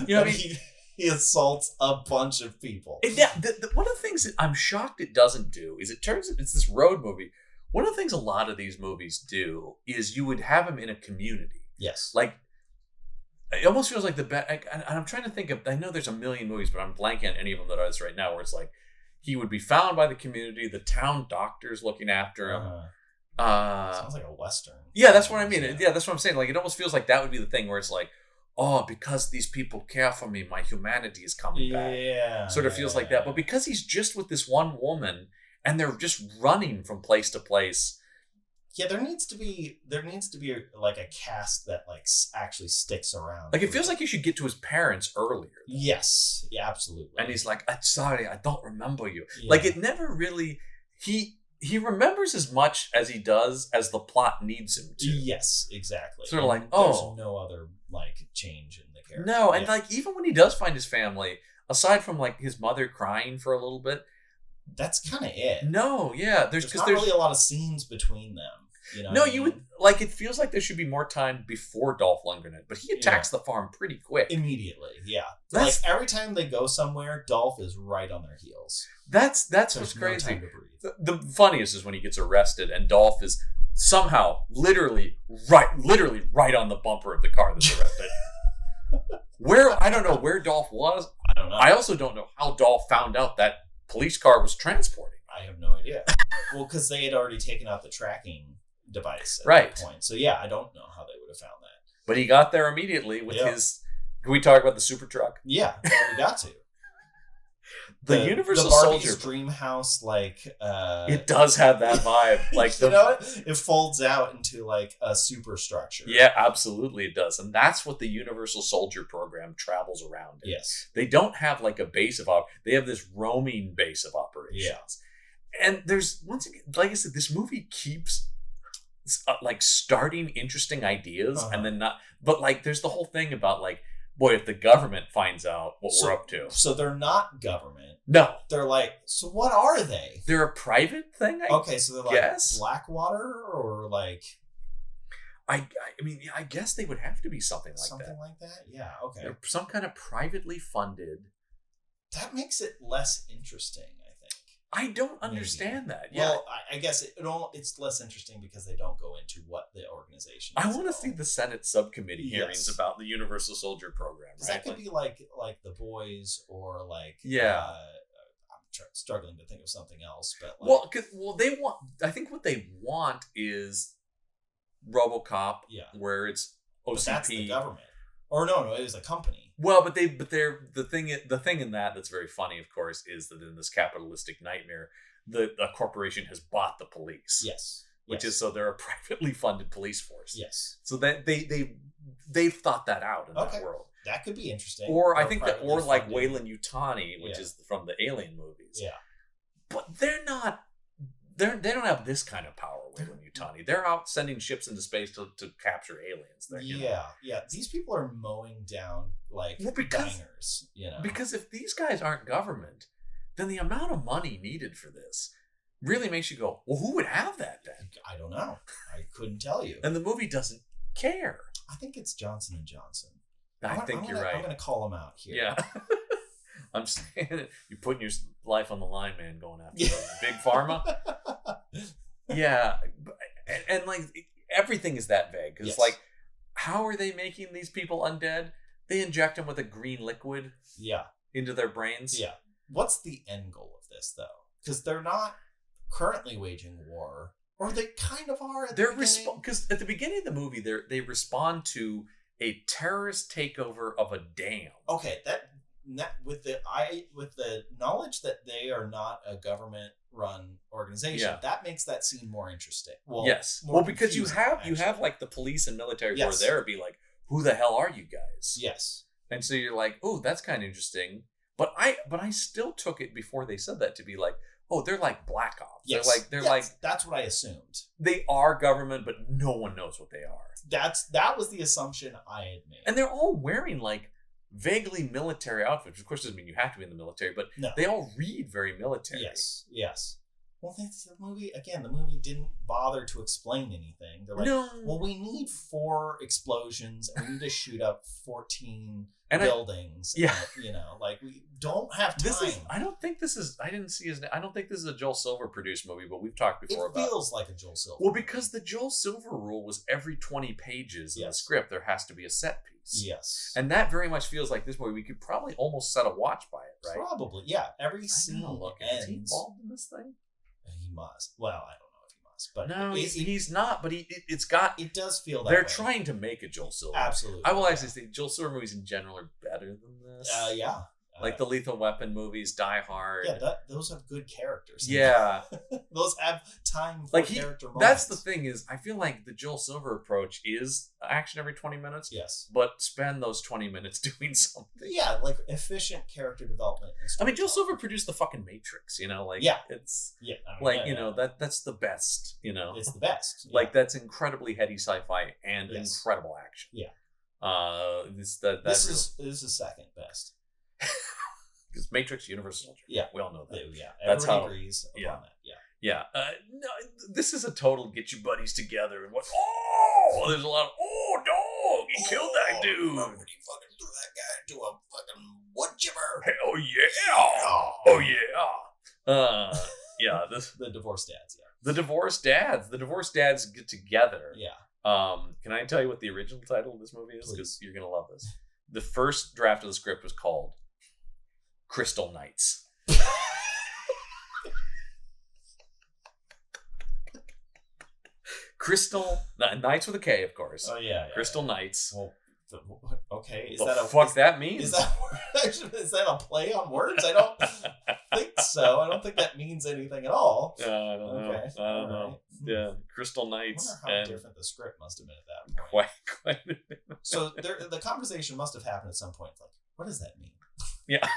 You know what I mean? He assaults a bunch of people. And yeah. One of the things that I'm shocked it doesn't do is it's this road movie. One of the things a lot of these movies do is you would have him in a community. Yes. Like, it almost feels like and I'm trying to think of, I know there's a million movies, but I'm blanking on any of them that are this right now where it's like, he would be found by the community, the town doctor's looking after him. Sounds like a Western. Yeah, that's what I mean. Yeah, that's what I'm saying. Like, it almost feels like that would be the thing where it's like, oh, because these people care for me, my humanity is coming back. Yeah. Sort of feels like that. But because he's just with this one woman and they're just running from place to place. Yeah, there needs to be like a cast that like actually sticks around. Like it feels like you should get to his parents earlier. Though. Yes, yeah, absolutely. And he's like, "I'm sorry, I don't remember you." Yeah. Like it never really. He remembers as much as he does as the plot needs him to. Yes, exactly. Sort of like, there's no other like change in the character. No, and like even when he does find his family, aside from like his mother crying for a little bit, that's kind of it. No, yeah, there's not really a lot of scenes between them. You know no, you would like. It feels like there should be more time before Dolph Lundgren, but he attacks the farm pretty quick. Immediately, yeah. Like every time they go somewhere, Dolph is right on their heels. That's what's crazy. No time to breathe. The funniest is when he gets arrested and Dolph is somehow literally right on the bumper of the car that's arrested. I don't know where Dolph was. I don't know. I also don't know how Dolph found out that police car was transporting. I have no idea. Well, because they had already taken out the tracking device at that point. So yeah, I don't know how they would have found that. But he got there immediately with his. Can we talk about the super truck? Yeah, we got to. The Universal the Barbie's Soldier dream house, like it does have that vibe. Like you know, it folds out into like a superstructure. Yeah, absolutely, it does, and that's what the Universal Soldier program travels around in. Yes, they don't have like a base of they have this roaming base of operations. Yeah. And there's once again, like I said, this movie keeps like starting interesting ideas and then not. But like, there's the whole thing about like, boy, if the government finds out what we're up to. So they're not government. No. They're like, so what are they? They're a private thing, okay, so they're like Blackwater or like... I mean, I guess they would have to be something like that. Something like that? Yeah, okay. They're some kind of privately funded... That makes it less interesting, I think. I don't understand that. Yeah. Well, I guess it's less interesting because they don't go into what the organization is. I want to see the Senate subcommittee hearings about the Universal Soldier program. Right? That could be like The Boys or like... I'm struggling to think of something else, but... Like, they want... I think what they want is... RoboCop, where it's OCP. But that's the government. Or no, it was a company. Well, but they're the thing in that's very funny, of course, is that in this capitalistic nightmare, the corporation has bought the police. Yes. Which is so they're a privately funded police force. Yes. So that they've thought that out in that world. That could be interesting. Or I think that, or like Weyland Yutani, which is from the Alien movies. Yeah. But they're not. They don't have this kind of power, Weyland Yutani. They're out sending ships into space to capture aliens. Yeah. These people are mowing down diners. Because if these guys aren't government, then the amount of money needed for this really makes you go, well, who would have that then? I don't know. I couldn't tell you. And the movie doesn't care. I think it's Johnson & Johnson. I think you're right. I'm going to call them out here. Yeah. I'm saying you're putting your life on the line, man, going after big pharma. Yeah. And like everything is that vague. Because like, how are they making these people undead? They inject them with a green liquid into their brains. Yeah. What's the end goal of this, though? Because they're not currently waging war, or they kind of are at the beginning. Because at the beginning of the movie, they respond to a terrorist takeover of a dam. Okay, that with the knowledge that they are not a government-run organization, that makes that scene more interesting. Well, yes. Well, because you have like the police and military who are there be like, who the hell are you guys? Yes. And so you're like, oh, that's kind of interesting. But I still took it before they said that to be like, oh, they're like black ops. Yes. They're like that's what I assumed. They are government, but no one knows what they are. That was the assumption I had made. And they're all wearing like vaguely military outfits. Of course, doesn't mean you have to be in the military, but they all read very military. Yes. Well, that's the movie. Again, the movie didn't bother to explain anything. They're like, well, we need 4 explosions and we need to shoot up 14 buildings. Like we don't have time. I don't think this is a Joel Silver produced movie, but we've talked before about it. It feels like a Joel Silver. Well, because the Joel Silver rule was every 20 pages in the script, there has to be a set piece. Yes. And that very much feels like this movie. We could probably almost set a watch by it, right? Probably, yeah. Every scene ends. Is he involved in this thing? He must. Well, I don't know if he must, but no, he's not. But it does feel that they're way. Trying to make a Joel Silver. Absolutely. I will actually say Joel Silver movies in general are better than this. Yeah. Like the Lethal Weapon movies, Die Hard. Yeah, those have good characters. Yeah. Those have time for character moments. That's the thing is, I feel like the Joel Silver approach is action every 20 minutes. Yes. But spend those 20 minutes doing something. Yeah, like efficient character development. I mean, Joel Silver produced the fucking Matrix, like it's that's the best, It's the best. Like that's incredibly heady sci-fi and incredible action. Yeah. This is second best. Because Matrix, Universal Soldier. Yeah, we all know that. Yeah, everybody agrees upon that. Yeah. No, this is a total get your buddies together and what? Oh, there's a lot of dog, he killed that dude. Remember when he fucking threw that guy into a fucking wood chipper? Hell yeah! Oh yeah! Yeah. The divorced dads. Yeah. The divorced dads get together. Yeah. Can I tell you what the original title of this movie is? Because you're gonna love this. The first draft of the script was called Crystal Knights. Crystal Knights with a K, of course. Oh yeah. Crystal Knights. Well, okay. Is that fuck that means? Is that a play on words? I don't think so. I don't think that means anything at all. I don't know. I don't know. Right. Yeah, Crystal Knights. I wonder how different the script must have been at that point. Quite a bit. So the conversation must have happened at some point. Like, what does that mean? Yeah.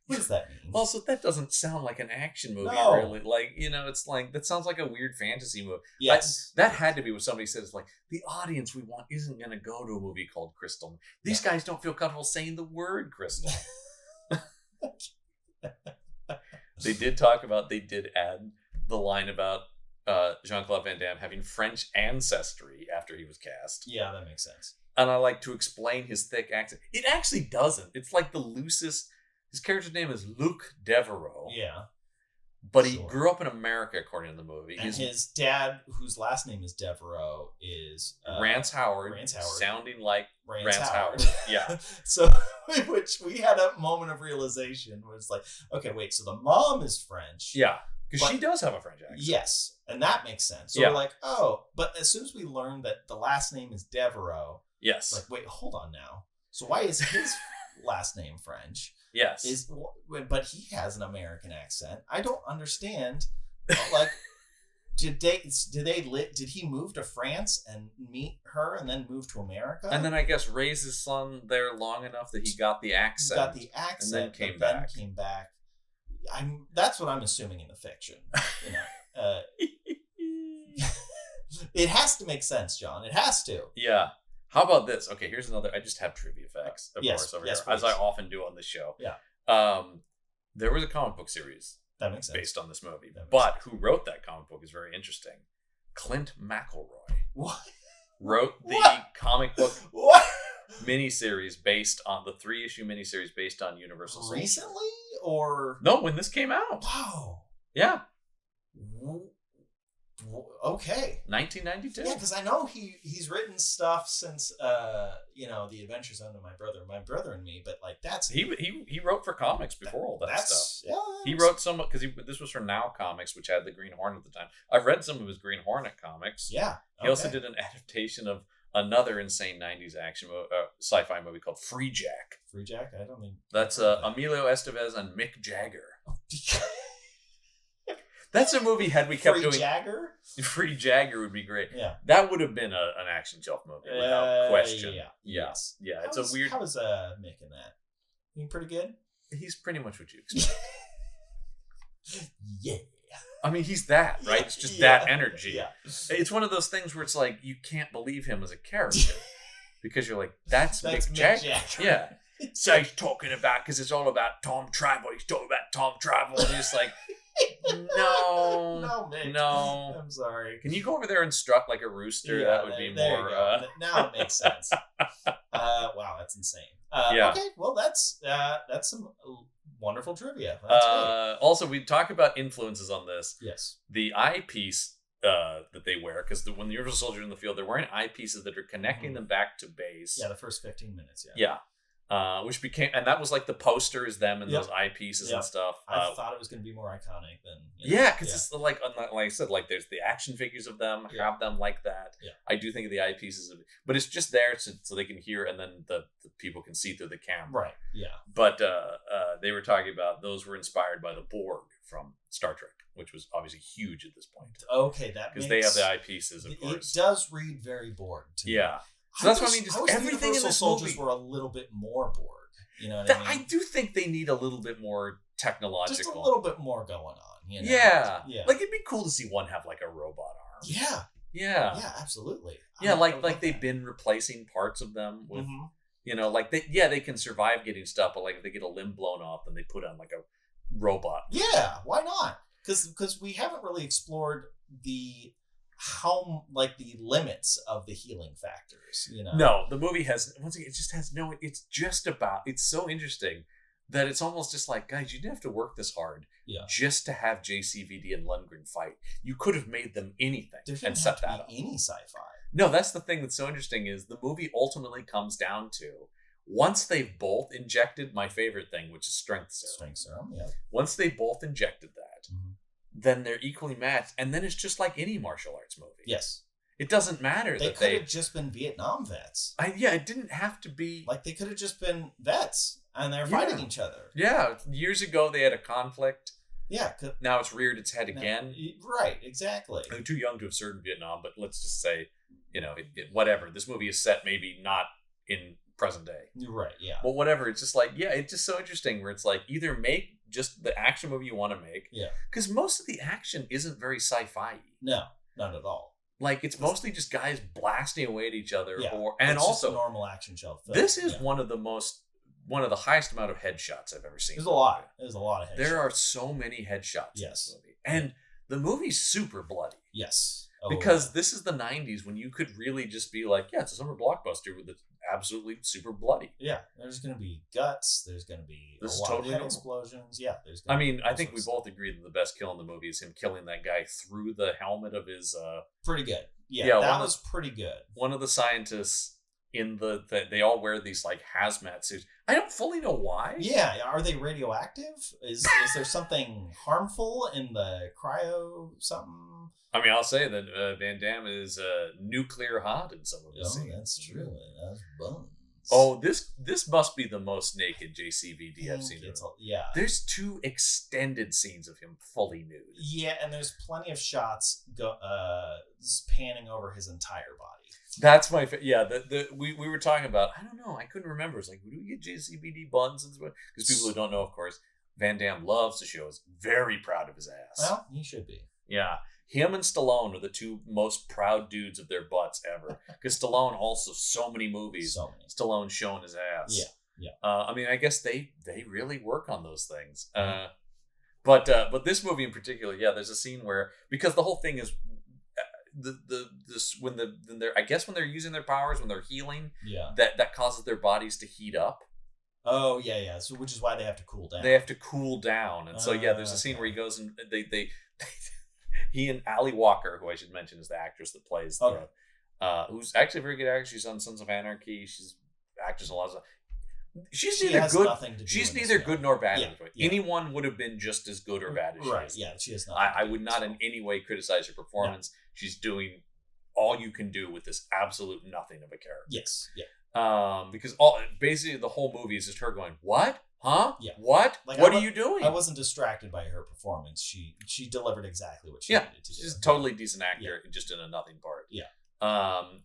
What does that mean? Also, that doesn't sound like an action movie, really. Like, it's like, that sounds like a weird fantasy movie. Yes. That had to be what somebody said. It's like, the audience we want isn't going to go to a movie called Crystal. These guys don't feel comfortable saying the word crystal. They did add the line about Jean-Claude Van Damme having French ancestry after he was cast. Yeah, that makes sense. And I like to explain his thick accent. It actually doesn't. It's like the loosest. His character's name is Luc Devereaux. Yeah. But he grew up in America, according to the movie. And his dad, whose last name is Devereaux, is Rance Howard. Sounding like Rance Howard. Yeah. So, which we had a moment of realization where it's like, okay, wait, so the mom is French. Yeah. Because she does have a French accent. Yes, and that makes sense. So we're like, oh, but as soon as we learn that the last name is Devereaux, yes, like, wait, hold on now. So why is his last name French? Yes, but he has an American accent. I don't understand. Like, did he move to France and meet her and then move to America? And then I guess raise his son there long enough that he got the accent. And then came back. That's what I'm assuming in the fiction. It has to make sense, John. It has to. Yeah. How about this? Okay, here's another. I just have trivia facts, of course, over here, please. as I often do on this show. Yeah. There was a comic book series that makes sense based on this movie, but who wrote that comic book is very interesting. Clint McElroy. What? Wrote the comic book miniseries based on the 3-issue miniseries based on Universal Soldier. Recently, or no, when this came out. Wow. Yeah. Okay. 1992. Yeah, because I know he's written stuff since The Adventure Zone of My Brother and Me, but like that's he wrote for comics before all that stuff. Yeah, he wrote some because this was for Now Comics, which had the Green Hornet at the time. I've read some of his Green Hornet comics. Yeah. He also did an adaptation of another insane 90s action sci-fi movie called Free Jack. Free Jack? I don't think that's Emilio Estevez and Mick Jagger. That's a movie had we kept doing. Jagger? Free Jagger would be great. Yeah. That would have been an action shelf movie without question. Yeah. Yes. Yeah. It's a weird. How was Mick in that? He pretty good? He's pretty much what you expect. Yeah. I mean, he's that, right? It's just that energy. Yeah. It's one of those things where it's like, you can't believe him as a character. Because you're like, that's Mick Jagger. Yeah. So he's talking about, because it's all about Tom Travel. He's talking about Tom Travel. And he's like, no, Mick. No. I'm sorry. Can you go over there and strut like a rooster? That would be more. Now it makes sense. Wow, that's insane. Okay, well, that's some wonderful trivia. That's great. Also, we talk about influences on this. Yes. The eyepiece that they wear, because when the Universal Soldier in the field, they're wearing eyepieces that are connecting them back to base. Yeah, the first 15 minutes. Yeah. Which became, and that was like the poster is them and those eyepieces and stuff. I thought it was going to be more iconic than. Because it's like I said, like there's the action figures of them, have them like that. Yeah. I do think of the eyepieces, but it's just there so they can hear, and then the people can see through the camera. Right. Yeah. But they were talking about those were inspired by the Borg from Star Trek, which was obviously huge at this point. Okay, that because they have the eyepieces, of course. It does read very Borg to me. Yeah. So that's what I mean. Just everything in this soldiers movie were a little bit more Borg. You know what I mean? I do think they need a little bit more technological. Just a little bit more going on. You know? Yeah. Like it'd be cool to see one have like a robot arm. Yeah. Yeah. Yeah, absolutely. Yeah, like they've been replacing parts of them with, like they can survive getting stuff, but like if they get a limb blown off, then they put on like a robot. Yeah, why not? Because we haven't really explored the limits of the healing factors, you know. No, the movie has, once again, it just has it's so interesting that it's almost just like, guys, you didn't have to work this hard just to have JCVD and Lundgren fight. You could have made them anything and set that up. Any sci-fi. No, that's the thing that's so interesting is the movie ultimately comes down to, once they've both injected my favorite thing, which is strength serum. Strength serum, yeah. Once they both injected that, then they're equally matched, and then it's just like any martial arts movie. Yes. It doesn't matter they could have just been Vietnam vets. It didn't have to be. Like, they could have just been vets, and they're fighting each other. Yeah. Years ago, they had a conflict. Yeah. Now it's reared its head again. Right, exactly. I'm too young to have served in Vietnam, but let's just say, whatever. This movie is set maybe not in present day. Right, yeah. But whatever. It's just like, it's just so interesting where it's like, either make just the action movie you want to make. Yeah. Because most of the action isn't very sci-fi. No, not at all. Like, it's mostly just guys blasting away at each other. Yeah. And also, just a normal action shelf film. This is one of the highest amount of headshots I've ever seen. There's a lot. There's a lot of headshots. There are so many headshots in this movie. And the movie's super bloody. Yes. Because this is the 90s when you could really just be like, it's a summer blockbuster with it's absolutely super bloody. Yeah. There's going to be guts. There's going to be a lot of head explosions. Yeah. I think we both agree that the best kill in the movie is him killing that guy through the helmet of his... Pretty good. Yeah, that was pretty good. One of the scientists in they all wear these like hazmat suits. I don't fully know why. Yeah, are they radioactive? Is there something harmful in the cryo something? I mean, I'll say that Van Damme is nuclear hot in some of his scenes. That's true. That's buns. Oh, this must be the most naked JCVD I've seen. Yeah. There's 2 extended scenes of him fully nude. Yeah, and there's plenty of shots just panning over his entire body. That's my we were talking about, I don't know, I couldn't remember. It's like, do we get JCVD buns? Because people who don't know, of course, Van Damme loves to show is very proud of his ass. Well, he should be. Yeah. Him and Stallone are the 2 most proud dudes of their butts ever. Because Stallone also, so many movies, Stallone showing his ass. Yeah. I mean, I guess they really work on those things. But this movie in particular, there's a scene where, because the whole thing is when they're using their powers, when they're healing, that causes their bodies to heat up. Oh yeah. So which is why they have to cool down. They have to cool down, and so there's a scene where he goes and they he and Ali Walker, who I should mention is the actress that plays who's actually a very good actress. She's on Sons of Anarchy. She's actress in a lot of stuff. She's neither good nor bad. Anyone would have been just as good or bad as she is. Yeah, she has nothing. I would not in any way criticize her performance. No. She's doing all you can do with this absolute nothing of a character. Yes. Yeah. Because basically the whole movie is just her going, "What? Huh? Yeah. What? Like, what are you doing?" I wasn't distracted by her performance. She delivered exactly what she needed to do. She's a totally decent actor, just in a nothing part. Yeah.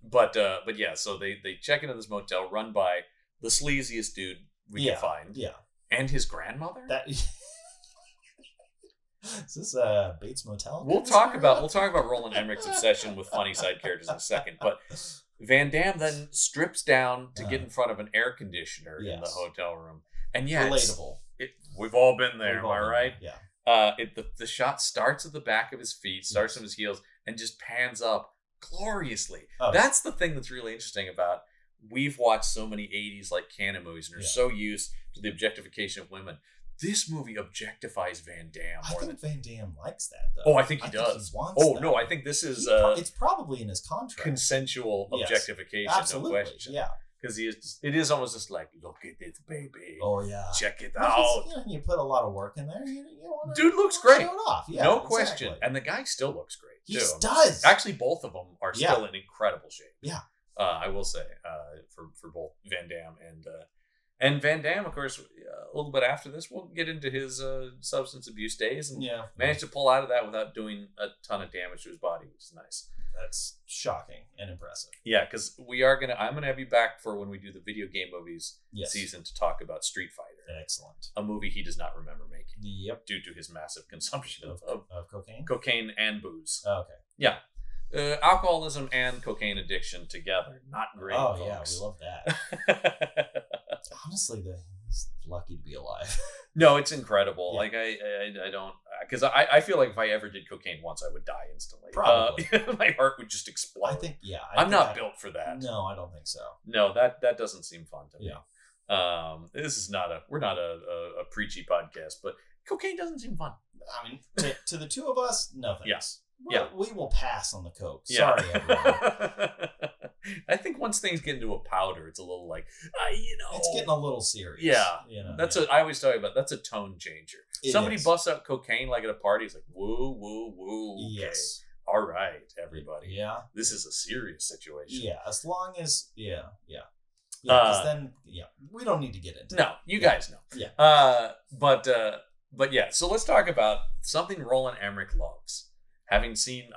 But yeah, so they check into this motel run by the sleaziest dude we can find. Yeah. And his grandmother? Is this Bates Motel? We'll talk about Roland Emmerich's obsession with funny side characters in a second, but Van Damme then strips down to get in front of an air conditioner in the hotel room. And relatable. We've all been there, am I right? Yeah. The shot starts at the back of his feet, starts from his heels, and just pans up gloriously. That's the thing that's really interesting about. We've watched so many 80s like canon movies and are so used to the objectification of women. This movie objectifies Van Damme more than Van Damme likes that, though. Oh, I think he does. No, I think this is it's probably in his contract. Consensual objectification, absolutely. No question. Yeah. Because it is almost just like, look at this baby. Oh yeah. Check it out. You put a lot of work in there. Dude looks great. Show it off. Yeah, no question. And the guy still looks great. He does. Actually, both of them are still in incredible shape. Yeah. I will say, for both Van Damme and Van Damme, of course, a little bit after this, we'll get into his substance abuse days and managed to pull out of that without doing a ton of damage to his body, which is nice. That's shocking and impressive. Yeah, because I'm gonna have you back for when we do the video game movies season to talk about Street Fighter. Excellent. A movie he does not remember making. Yep. Due to his massive consumption of cocaine? Cocaine and booze. Oh, okay. Yeah. Alcoholism and cocaine addiction together. Not great, Oh, folks. Yeah, we love that. Honestly, he's lucky to be alive. No, it's incredible. Yeah. Like, I don't... Because I feel like if I ever did cocaine once, I would die instantly. Probably. My heart would just explode. I think, I'm not built for that. No, I don't think so. No, that doesn't seem fun to me. Yeah. This is we're not a preachy podcast, but cocaine doesn't seem fun. I mean, to the two of us, no thanks. Yes. We will pass on the coke. Sorry, everyone. I think once things get into a powder, it's a little like, it's getting a little serious. Yeah, I always tell you about. That's a tone changer. Somebody busts out cocaine like at a party. It's like, woo, woo, woo. Okay. Yes. All right, everybody. Yeah. This is a serious situation. Yeah, as long as because then we don't need to get into. No, you guys know. Yeah. But yeah. So let's talk about something Roland Emmerich loves. I've seen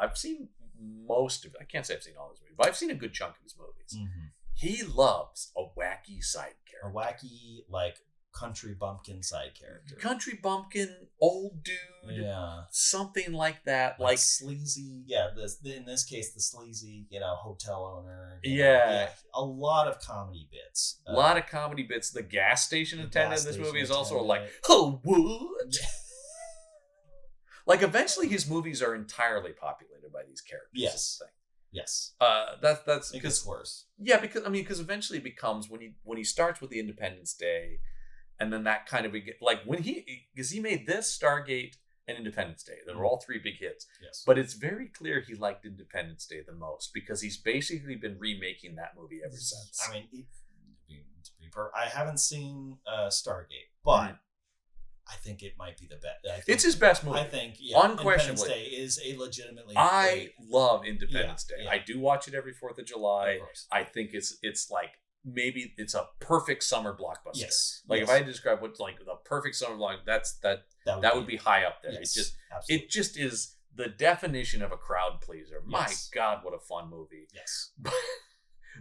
most of it. I can't say I've seen all his movies, but I've seen a good chunk of his movies. Mm-hmm. He loves a wacky side character. A wacky, like, country bumpkin side character. Country bumpkin, old dude. Yeah. Something like that. Like sleazy. Yeah. In this case, the sleazy, hotel owner. Yeah. A lot of comedy bits. The gas station attendant in this movie is also like, oh, what? Like, eventually his movies are entirely populated by these characters. Yes. That's it gets worse. Yeah, because eventually it becomes when he starts with the Independence Day, and then that kind of like when he made this Stargate and Independence Day. They were all three big hits. Yes. But it's very clear he liked Independence Day the most because he's basically been remaking that movie ever since. I mean, I haven't seen Stargate, but I think it might be the best. It's his best movie. I think, unquestionably. Independence Day is a legitimately I love Independence Day. Yeah. I do watch it every 4th of July. Of course. I think it's like maybe it's a perfect summer blockbuster. Yes. Like if I had to describe what's like the perfect summer blockbuster, that would be high up there. Yes, It just is the definition of a crowd pleaser. Yes. My God, what a fun movie. Yes.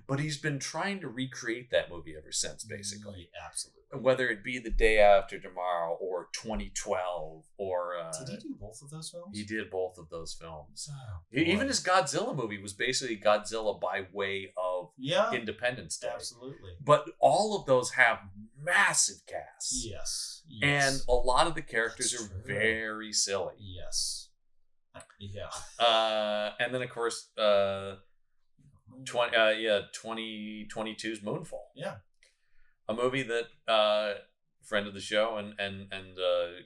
But he's been trying to recreate that movie ever since, basically. Absolutely. Whether it be The Day After Tomorrow or 2012 or... did he do both of those films? He did both of those films. Oh, even his Godzilla movie was basically Godzilla by way of Independence Day. Absolutely. But all of those have massive casts. Yes. And a lot of the characters are very silly. Yes. Yeah. And then, of course... 2022's Moonfall. Yeah. A movie that friend of the show and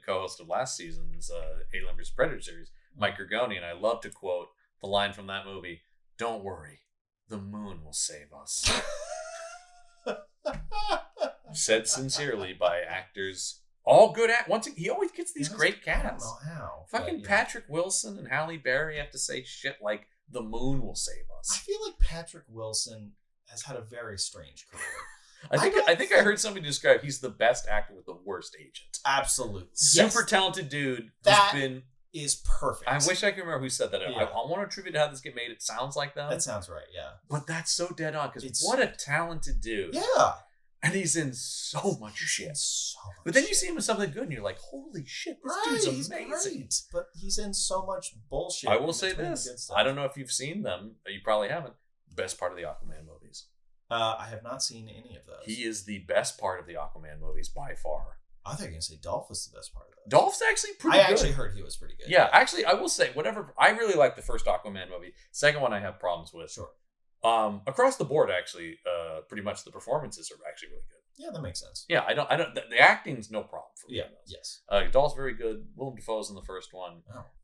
co-host of last season's Alien vs. Predator series, Mike Gergoni, and I love to quote the line from that movie, "Don't worry, the moon will save us." Said sincerely by actors. All good he always gets these great casts. I don't know how. Fucking Patrick Wilson and Halle Berry have to say shit like the moon will save us. I feel like Patrick Wilson has had a very strange career. I think I heard somebody describe he's the best actor with the worst agent. Absolutely. Super talented dude. That is perfect. I wish I could remember who said that. Yeah. I want to attribute how this get made. It sounds like them. That sounds right, yeah. But that's so dead on because what a talented dude. Yeah. And he's in so much shit. But then you see him in something good and you're like, holy shit, this dude's amazing. Great. But he's in so much bullshit. I will say this. I don't know if you've seen them. You probably haven't. Best part of the Aquaman movies. I have not seen any of those. He is the best part of the Aquaman movies by far. I thought you were going to say Dolph was the best part of those. Dolph's actually pretty good. I actually heard he was pretty good. Yeah, actually, I will say, I really like the first Aquaman movie. Second one I have problems with. Sure. Across the board, actually, pretty much the performances are actually really good. Yeah, that makes sense. Yeah, I don't. The acting's no problem for me. Yeah. Yes. Dolph's very good. Willem Dafoe's in the first one.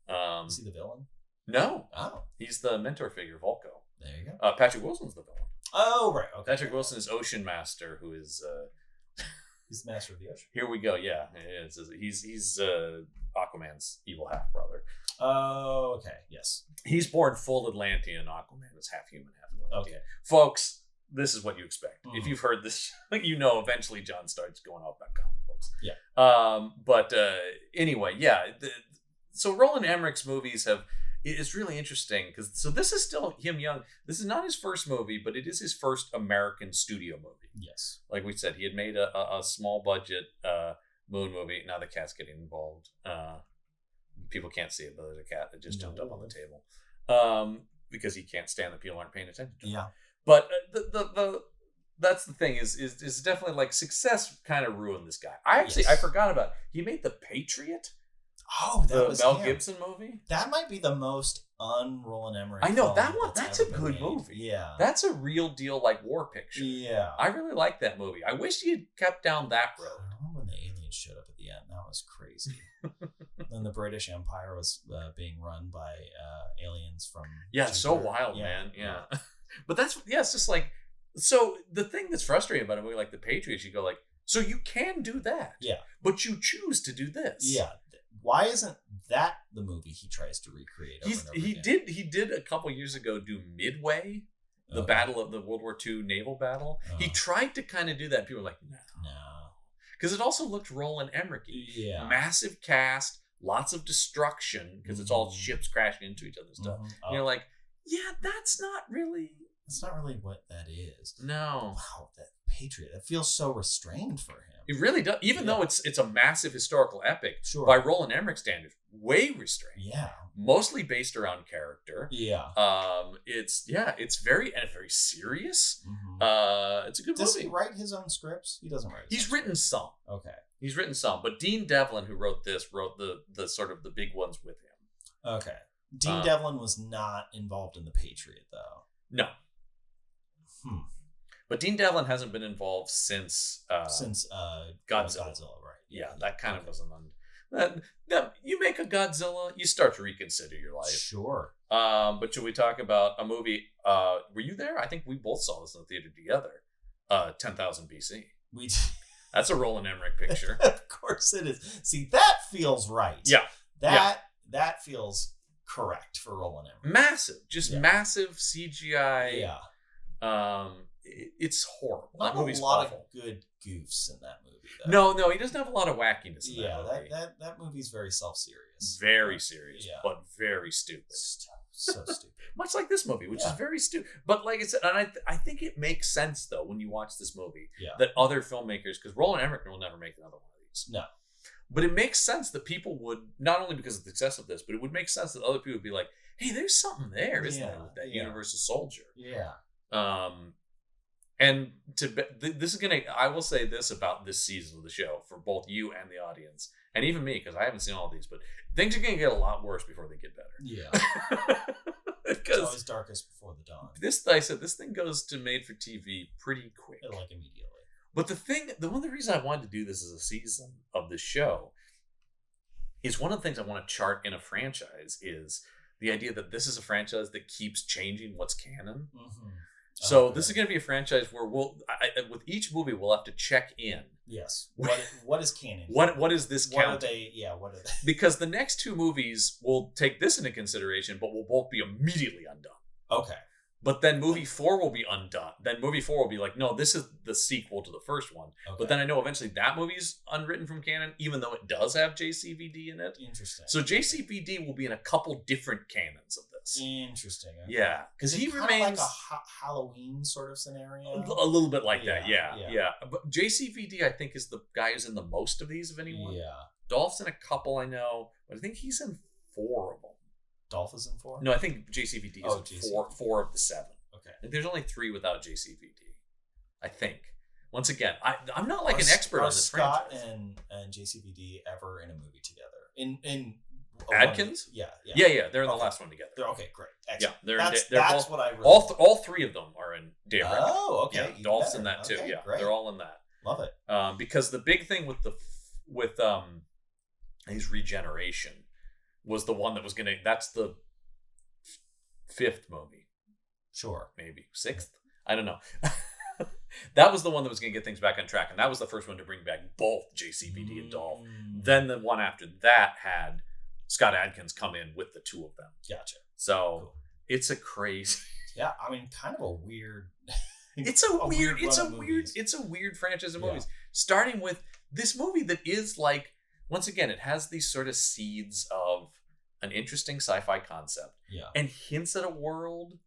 Oh. Is he the villain? No. Oh. He's the mentor figure, Volko. There you go. Patrick Wilson's the villain. Oh, right. Okay. Patrick Wilson is Ocean Master, who is. He's the master of the ocean. Here we go. Yeah, he's Aquaman's evil half brother. Oh, okay. Yes. He's born full Atlantean. Aquaman is half human, half Atlantean. Okay. Folks, this is what you expect. If you've heard this, eventually John starts going off about comic books. Yeah. But anyway, yeah. So Roland Emmerich's movies it's really interesting because this is still him young. This is not his first movie, but it is his first American studio movie. Yes. Like we said, he had made a small budget moon movie. Now the cat's getting involved. People can't see it, but there's a cat that just jumped up on the table because he can't stand that people aren't paying attention to him. Yeah. But that's the thing is definitely like success kind of ruined this guy. I forgot about it. He made The Patriot. Oh, that was Mel Gibson movie. That might be the most un-Roland Emmerich. I know that one. That's a good movie. Yeah, that's a real deal, like war picture. Yeah, I really like that movie. I wish he had kept down that road. I remember when the aliens showed up at the end. That was crazy. Then the British Empire was being run by aliens from. Yeah, Jupiter. So wild, man. Yeah, but it's just like so. The thing that's frustrating about a movie like The Patriot, you go like, so you can do that. Yeah, but you choose to do this. Yeah. Why isn't that the movie he tries to recreate? He did a couple years ago do Midway, the battle of the World War II naval battle. He tried to kind of do that. People were like, no, because it also looked Roland Emmerich. Yeah, massive cast, lots of destruction because it's all ships crashing into each other and stuff. And you're like, yeah, that's not really what that is. No. Wow, that Patriot. It feels so restrained for him. It really does. Even though it's a massive historical epic, by Roland Emmerich standards, way restrained. Yeah. Mostly based around character. Yeah. It's very serious. Mm-hmm. It's a good movie. Does he write his own scripts? He doesn't write. He's written some. Okay. He's written some, but Dean Devlin, who wrote the sort of the big ones with him. Okay. Dean Devlin was not involved in The Patriot, though. No. But Dean Devlin hasn't been involved since Godzilla, right? Yeah, that kind of wasn't on. You make a Godzilla, you start to reconsider your life. Sure. But should we talk about a movie? Were you there? I think we both saw this in the theater together. 10,000 BC. We. That's a Roland Emmerich picture. Of course it is. See, that feels right. Yeah. That feels correct for Roland Emmerich. Massive CGI. Yeah. It's horrible. Not that movie's a lot awful. of good goofs in that movie, though. No, he doesn't have a lot of wackiness in that movie. That movie's very self-serious. Very serious, but very stupid. So stupid. Much like this movie, which is very stupid. But like I said, and I think it makes sense, though, when you watch this movie, that other filmmakers, because Roland Emmerich will never make another one of these. No. But it makes sense that people would, not only because of the success of this, but it would make sense that other people would be like, hey, there's something there, isn't there, with that Universal Soldier? Yeah. And this is going to, I will say this about this season of the show for both you and the audience, and even me, because I haven't seen all these, but things are going to get a lot worse before they get better. Yeah. It's always darkest before the dawn. This thing goes to made for TV pretty quick. Like immediately. But the reason I wanted to do this as a season of the show is one of the things I want to chart in a franchise is the idea that this is a franchise that keeps changing what's canon. Mm-hmm. So this is going to be a franchise where with each movie we'll have to check in. Yes. What is canon? What is this count? What are they? Because the next two movies will take this into consideration, but will both be immediately undone. Okay. But then movie 4 will be undone. Then movie 4 will be like, no, this is the sequel to the first one. Okay. But then I know eventually that movie's unwritten from canon, even though it does have JCVD in it. Interesting. So JCVD will be in a couple different canons of this. Interesting. Okay. Yeah. Because he remains like a Halloween sort of scenario. A little bit like that, yeah. But JCVD, I think, is the guy who's in the most of these of anyone. Yeah. Dolph's in a couple, I know, but I think he's in 4 of them. Dolph is in 4? No, I think JCVD is in 4 of the 7. Okay. There's only 3 without JCVD, I think. Once again, I'm not like an expert on this Scott franchise. and JCVD ever in a movie together? In Adkins? Yeah. They're in the last one together. Okay, great. Excellent. Yeah, they're both, what I really all 3 of them are in Day of Reckoning. Oh, okay. Yeah, Dolph's in that too. Okay, yeah, great. They're all in that. Love it. Because the big thing with his regeneration was the one that was gonna. That's the 5th movie. Sure. Maybe 6th. I don't know. That was the one that was going to get things back on track, and that was the first one to bring back both JCVD and Dolph. Then the one after that had Scott Adkins come in with the 2 of them. Gotcha. So cool. It's a crazy. Yeah, I mean, kind of a weird. It's a weird franchise of movies. Starting with this movie that is like, once again, it has these sort of seeds of an interesting sci-fi concept, and hints at a world,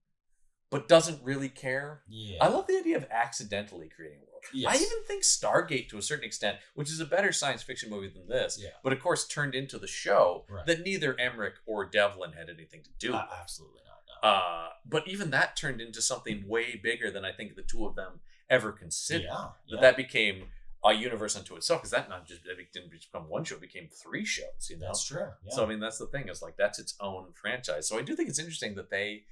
but doesn't really care. Yeah. I love the idea of accidentally creating a world. Yes. I even think Stargate, to a certain extent, which is a better science fiction movie than this, but of course turned into the show that neither Emmerich or Devlin had anything to do with. Absolutely not. No. But even that turned into something way bigger than I think the 2 of them ever considered. That became a universe unto itself, because that didn't become 1 show, it became 3 shows. That's true. Yeah. So I mean, that's the thing, is like that's its own franchise. So I do think it's interesting that they.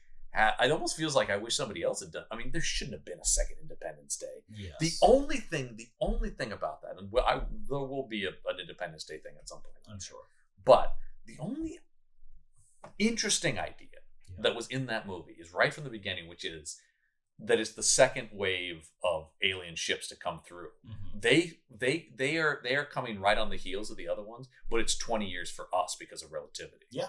It almost feels like I wish somebody else had done. I mean, there shouldn't have been a second Independence Day. Yes. The only thing about that, and there will be an Independence Day thing at some point, I'm sure. But the only interesting idea that was in that movie is right from the beginning, which is that it's the second wave of alien ships to come through. Mm-hmm. They are coming right on the heels of the other ones, but it's 20 years for us because of relativity. Yeah.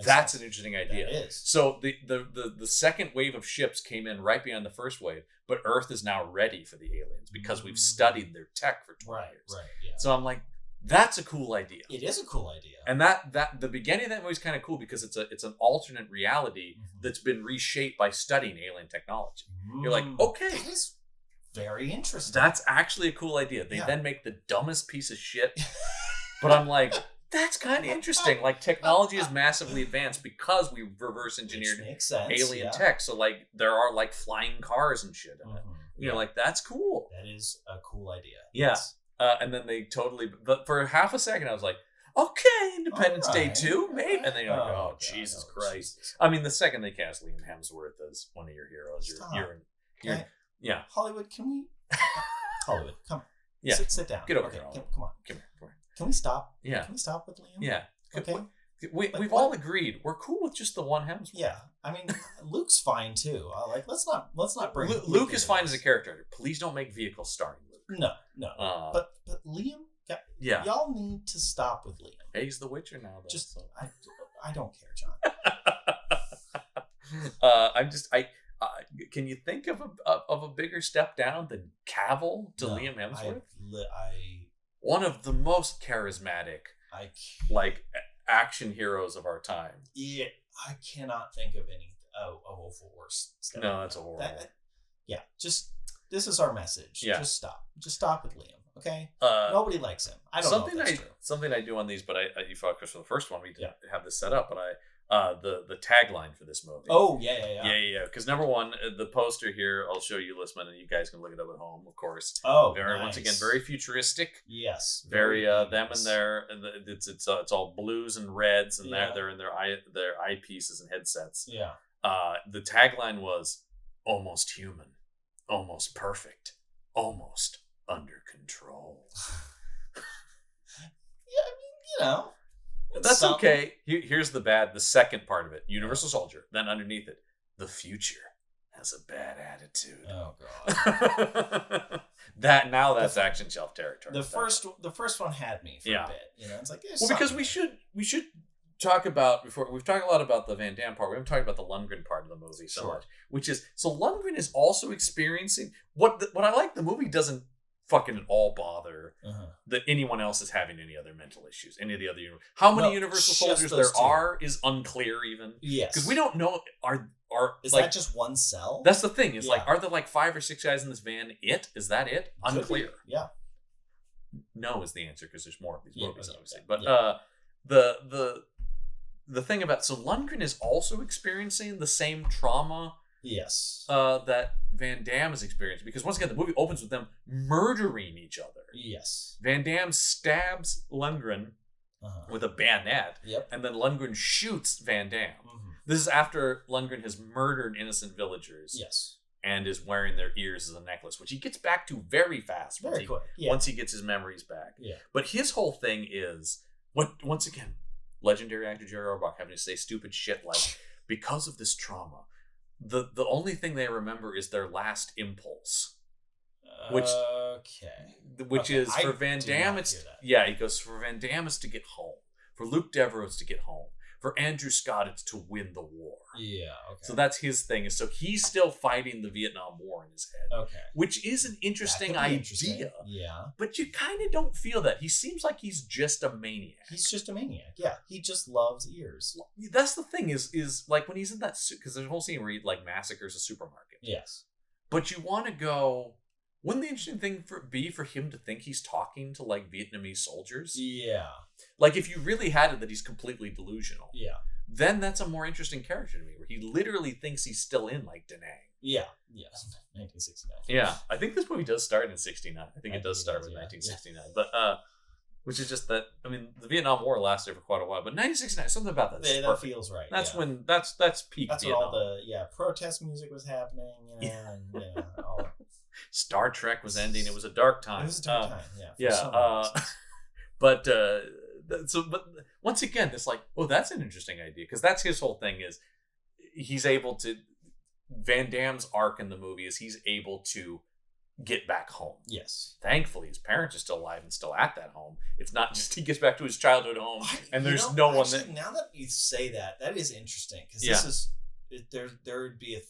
That's an interesting idea. That is. So the second wave of ships came in right behind the first wave, but Earth is now ready for the aliens because we've studied their tech for 20 years. Right. Yeah. So I'm like, that's a cool idea. It is a cool idea. And that the beginning of that movie is kind of cool because it's an alternate reality that's been reshaped by studying alien technology. You're like, okay, that is very interesting. That's actually a cool idea. They then make the dumbest piece of shit, but I'm like, that's kind of interesting. Like, technology is massively advanced because we reverse engineered alien tech. So like, there are like flying cars and shit in it. You're like, that's cool. That is a cool idea. Yeah. Yes. And then they totally, but for half a second I was like, okay, Independence Day 2, maybe. And then you're like, oh, Jesus Christ. Jesus. I mean, the second they cast Liam Hemsworth as one of your heroes, you're yeah. Hollywood, can we? Hollywood, come. Yeah. Sit down. Get over here. Come on. Come here. Can we stop? Yeah. Can we stop with Liam? Yeah. Okay. We've all agreed we're cool with just the one Hemsworth. Yeah, I mean, Luke's fine too. Like, let's not bring Luke is fine as a character. Please don't make vehicles starring Luke. No. But Liam, y'all need to stop with Liam. Hey, he's the Witcher now, though. Just I don't care, John. Can you think of a bigger step down than Cavill to Liam Hemsworth? One of the most charismatic, action heroes of our time. Yeah, I cannot think of any of a worse step. No, that's a horrible. This is our message. Yeah. Just stop with Liam. Okay. Nobody likes him. I don't know if that's true. Something I do on these, but you focus for the first one. We didn't have this set up, but the tagline for this movie. Oh yeah. Because number one, the poster here, I'll show you, Lissman, and you guys can look it up at home, of course. Oh, once again, very futuristic. Yes. Very them and their, and it's all blues and reds, and they're in their eyepieces and headsets. Yeah. The tagline was almost human, almost perfect, almost under control. That's something. Okay. Here's the second part of it. Universal Soldier. Then underneath it, the future has a bad attitude. Oh God. That's action shelf territory. The first one had me for a bit. It's like because we should talk about before we've talked a lot about the Van Damme part. We haven't talked about the Lundgren part of the movie so much, which is Lundgren is also experiencing what I like. The movie doesn't fucking at all bother that anyone else is having any other mental issues, any of the other how many Universal Soldiers there are is unclear even. Yes, because we don't know is that just one cell? That's the thing. Is are there 5 or 6 guys in this van? Is that it? Unclear. Yeah. No is the answer because there's more of these movies obviously. But the thing about Lundgren is also experiencing the same trauma. Yes. That Van Damme is experiencing, because once again the movie opens with them murdering each other. Yes. Van Damme stabs Lundgren with a bayonet, and then Lundgren shoots Van Damme. Mm-hmm. This is after Lundgren has murdered innocent villagers. Yes. And is wearing their ears as a necklace, which he gets back to very fast. Very quick. Yeah. Once he gets his memories back. Yeah. But his whole thing is once again, legendary actor Jerry Orbach having to say stupid shit like, because of this trauma, the only thing they remember is their last impulse, which is for Van Damme. He goes, for Van Damme is to get home, for Luke Devereaux it's to get home, for Andrew Scott it's to win the war. Yeah, okay. So that's his thing. So he's still fighting the Vietnam War in his head. Okay. Which is an interesting idea. Yeah. But you kind of don't feel that. He seems like he's just a maniac. He's just a maniac. Yeah. He just loves ears. That's the thing is like when he's in that suit, because there's a whole scene where he massacres a supermarket. Yes. But you want to go, wouldn't the interesting thing be for him to think he's talking to Vietnamese soldiers? Yeah. If you really had it that he's completely delusional. Yeah. Then that's a more interesting character to me, where he literally thinks he's still in Da Nang. Yeah. Yes. 1969. Yeah. I think this movie does start in 69. I think it does start with 1969. Yeah. But which is just that, I mean, the Vietnam War lasted for quite a while, but 1969, something about that. That feels right. That's when that's peak That's Vietnam. When all the protest music was happening, and all that. Star Trek was ending. It was a dark time. It was a dark time, but once again, it's that's an interesting idea, because that's his whole thing is he's able to, Van Damme's arc in the movie is he's able to get back home. Yes. Thankfully, his parents are still alive and still at that home. It's not just he gets back to his childhood home and there's no one there. Now that you say that, that is interesting, because this is there would be a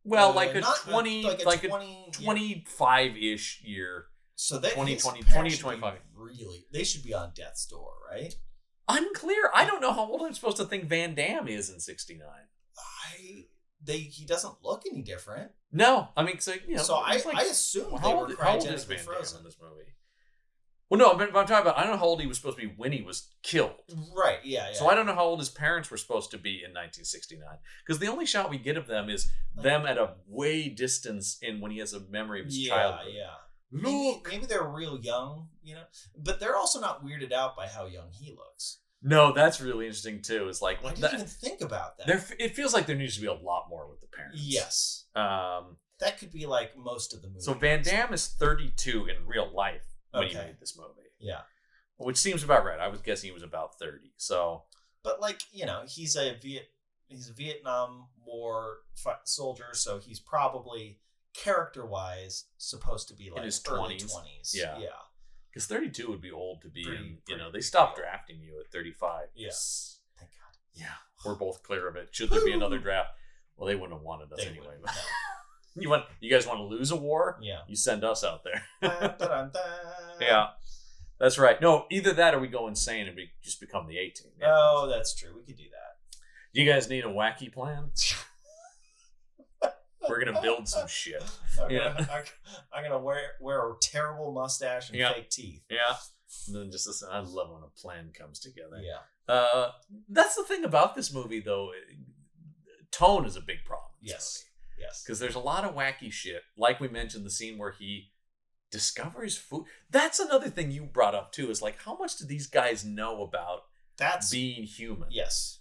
25-ish year. So that 20-25. Really, they should be on death's door, right? Unclear. I don't know how old I'm supposed to think Van Damme is in 69. He doesn't look any different. No, I mean, so I assume they were cryogenically frozen in this movie. Well, no, but I'm talking about, I don't know how old he was supposed to be when he was killed. Right. Yeah. So I don't know how old his parents were supposed to be in 1969, because the only shot we get of them is them at a way distance in when he has a memory of his childhood. Yeah. Look, maybe they're real young, but they're also not weirded out by how young he looks. No, that's really interesting too. It's I didn't even think about that. It feels like there needs to be a lot more with the parents. Yes. That could be most of the movie. So Van Damme is 32 in real life when he made this movie. Yeah. Which seems about right. I was guessing he was about 30. So But like, he's a Vietnam War soldier, so he's probably character-wise supposed to be like in his early 20s. 20s. Yeah. Because 32 would be old to be in. They pretty stopped old. drafting you at 35. Yes. Thank God. Yeah, we're both clear of it. Should there be another draft? Well, they wouldn't have wanted us anyway. But you guys want to lose a war? Yeah. You send us out there. Dun, dun, dun. Yeah, that's right. No, either that or we go insane and we just become the A-team. Yeah. Oh, that's true. We could do that. You guys need a wacky plan? We're gonna build some shit. I'm gonna wear a terrible mustache and fake teeth. Yeah. And then just listen. I love when a plan comes together. Yeah. That's the thing about this movie, though. Tone is a big problem. Yes. Because there's a lot of wacky shit. Like we mentioned, the scene where he discovers food. That's another thing you brought up too. Is like, how much do these guys know about being human? Yes.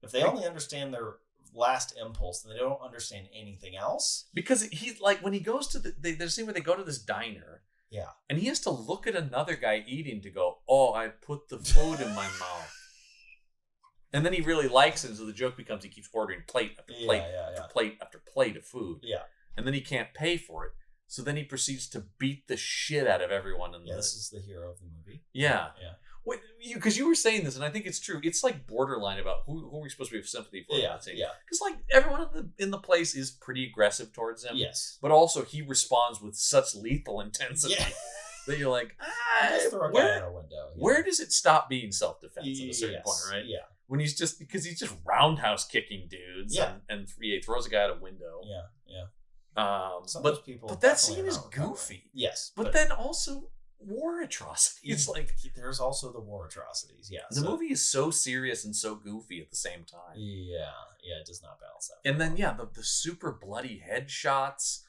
If they only understand their last impulse, then they don't understand anything else. Because he's like, when he goes to there's a scene where they go to this diner. Yeah. And he has to look at another guy eating to go, oh, I put the food in my mouth. And then he really likes it, so the joke becomes he keeps ordering plate after plate after plate after plate of food. Yeah. And then he can't pay for it. So then he proceeds to beat the shit out of everyone. This is the hero of the movie. Yeah. Yeah. Because you were saying this, and I think it's true. It's like borderline about who are we supposed to have sympathy for. Yeah. Because like everyone in the place is pretty aggressive towards him. Yes. But also he responds with such lethal intensity that you're like, throw a guy out a window. Yeah. Where does it stop being self-defense at a certain point, right? Yeah. When he's just roundhouse kicking dudes and he throws a guy out a window. Yeah. But that scene is goofy. Yes. But then also war atrocities. Like there's also the war atrocities. Yeah. The movie is so serious and so goofy at the same time. Yeah. Yeah, it does not balance that. And then the super bloody headshots.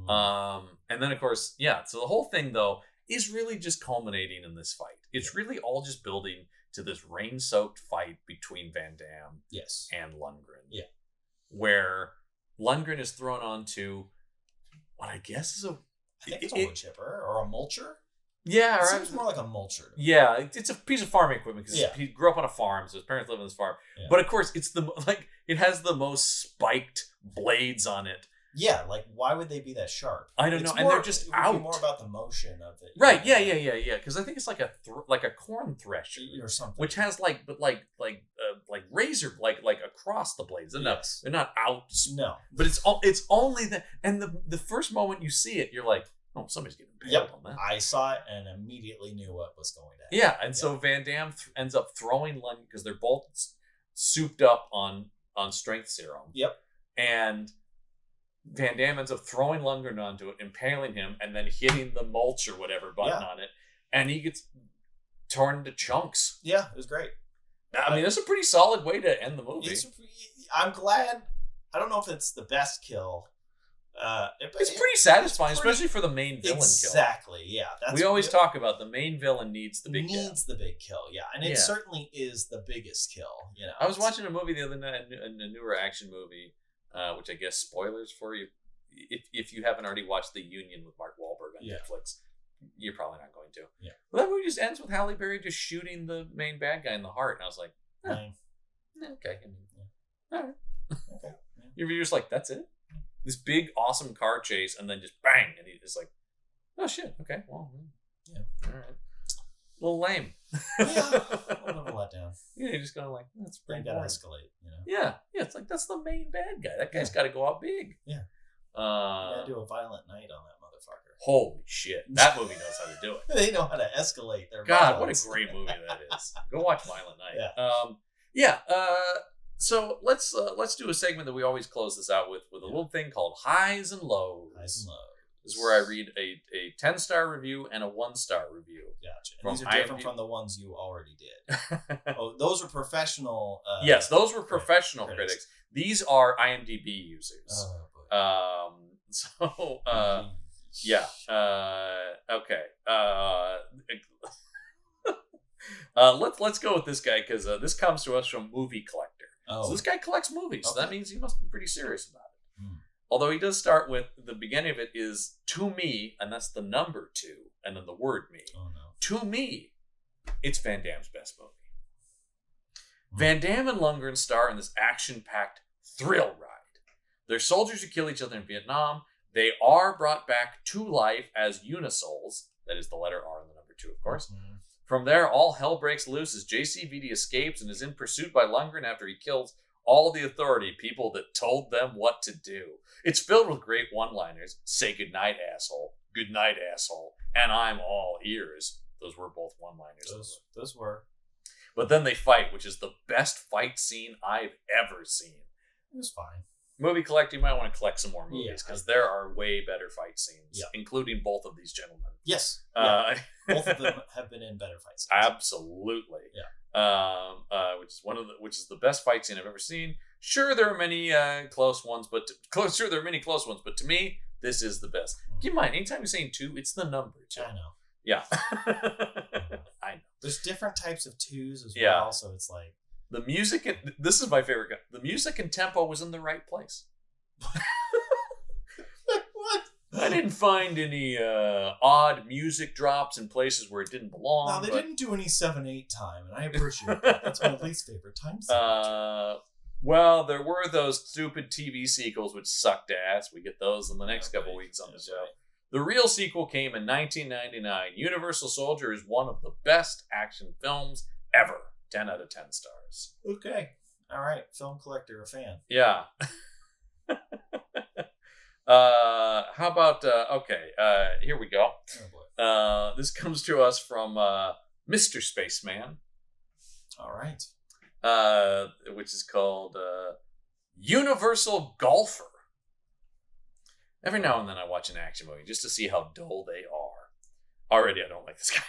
And then of course, so the whole thing though is really just culminating in this fight. It's really all just building to this rain-soaked fight between Van Damme and Lundgren. Yeah. Where Lundgren is thrown onto what I guess is I think it's a wood chipper or a mulcher. Yeah, it seems more like a mulcher. Yeah, it's a piece of farming equipment because he grew up on a farm, so his parents live on this farm. Yeah. But of course, it has the most spiked blades on it. Yeah, like why would they be that sharp? I don't know, and they're just out. Be more about the motion of it, right? Yeah. Because I think it's like a corn thresher or something, which has like razor like across the blades. They're not out. No, but it's only that. And the first moment you see it, you're like, oh, somebody's getting impaled on that. I saw it and immediately knew what was going to happen. Yeah, and so Van Damme ends up throwing Lundgren because they're both souped up on strength serum. Yep, and Van Damme ends up throwing Lundgren onto it, impaling him, and then hitting the mulch or whatever button on it, and he gets torn into chunks. Yeah, it was great. I mean, that's a pretty solid way to end the movie. I'm glad. I don't know if it's the best kill. It's pretty satisfying, especially for the main villain kill. Exactly, yeah. We always talk about the main villain needs the big kill. Yeah. And it certainly is the biggest kill. I was watching a movie the other night, a newer action movie, which I guess spoilers for you. If you haven't already watched The Union with Mark Wahlberg on Netflix, you're probably not going to. Yeah. Well, that movie just ends with Halle Berry just shooting the main bad guy in the heart, and I was like, okay. All right. Okay. You're just like, that's it? This big, awesome car chase, and then just bang, and he's just like, oh shit, okay, well, yeah, all right. A little lame. Yeah, a little let down. Yeah, you're just kind of like, that's pretty gotta escalate, Yeah, it's like, that's the main bad guy. That guy's got to go out big. Yeah. You gotta do a violent night on that motherfucker. Holy shit, that movie knows how to do it. They know how to escalate their God, violence. what a great movie that is. Go watch Violent Night. Yeah. So let's do a segment that we always close this out with a little thing called Highs and Lows. Highs and Lows. This is where I read a 10-star review and a 1-star review. Gotcha. And these are different from the ones you already did. Oh, those are professional. Yes, those were professional critics. These are IMDb users. Oh, boy. Yeah. Okay. Let's go with this guy because this comes to us from Movie Collector. Oh. So this guy collects movies, so that means he must be pretty serious about it. Although he does start with, the beginning of it is to me, and that's the number 2, and then the word me. Oh, no. To me, it's Van Damme's best movie. Van Damme and Lundgren star in this action-packed thrill ride. They're soldiers who kill each other in Vietnam. They are brought back to life as unisouls. That is the letter R and the number 2, of course. Mm-hmm. From there, all hell breaks loose as JCVD escapes and is in pursuit by Lundgren after he kills all the authority people that told them what to do. It's filled with great one-liners. Say goodnight, asshole. Good night, asshole. And I'm all ears. Those were both one-liners. Those were. But then they fight, which is the best fight scene I've ever seen. It was fine. Movie collector, you might want to collect some more movies because there are way better fight scenes, including both of these gentlemen. Yes. Both of them have been in better fight scenes. Absolutely. Yeah. Which is the best fight scene I've ever seen. Sure, there are many close ones, but to me, this is the best. Keep in mind, anytime you're saying 2, it's the number 2. I know. Yeah. I know. There's different types of 2s as well, so it's like the music. This is my favorite guy. The music and tempo was in the right place. What? I didn't find any odd music drops in places where it didn't belong. No, they didn't do any 7/8 time, and I appreciate that. That's my least favorite time. Well, there were those stupid TV sequels which sucked ass. We get those in the next couple weeks on the show. Right. The real sequel came in 1999. Universal Soldier is one of the best action films ever. 10 out of 10 stars. Okay. All right. Film collector, a fan. Yeah. How about, here we go. Oh boy. This comes to us from Mr. Spaceman. All right. Which is called Universal Golfer. Every now and then I watch an action movie just to see how dull they are. Already I don't like this guy.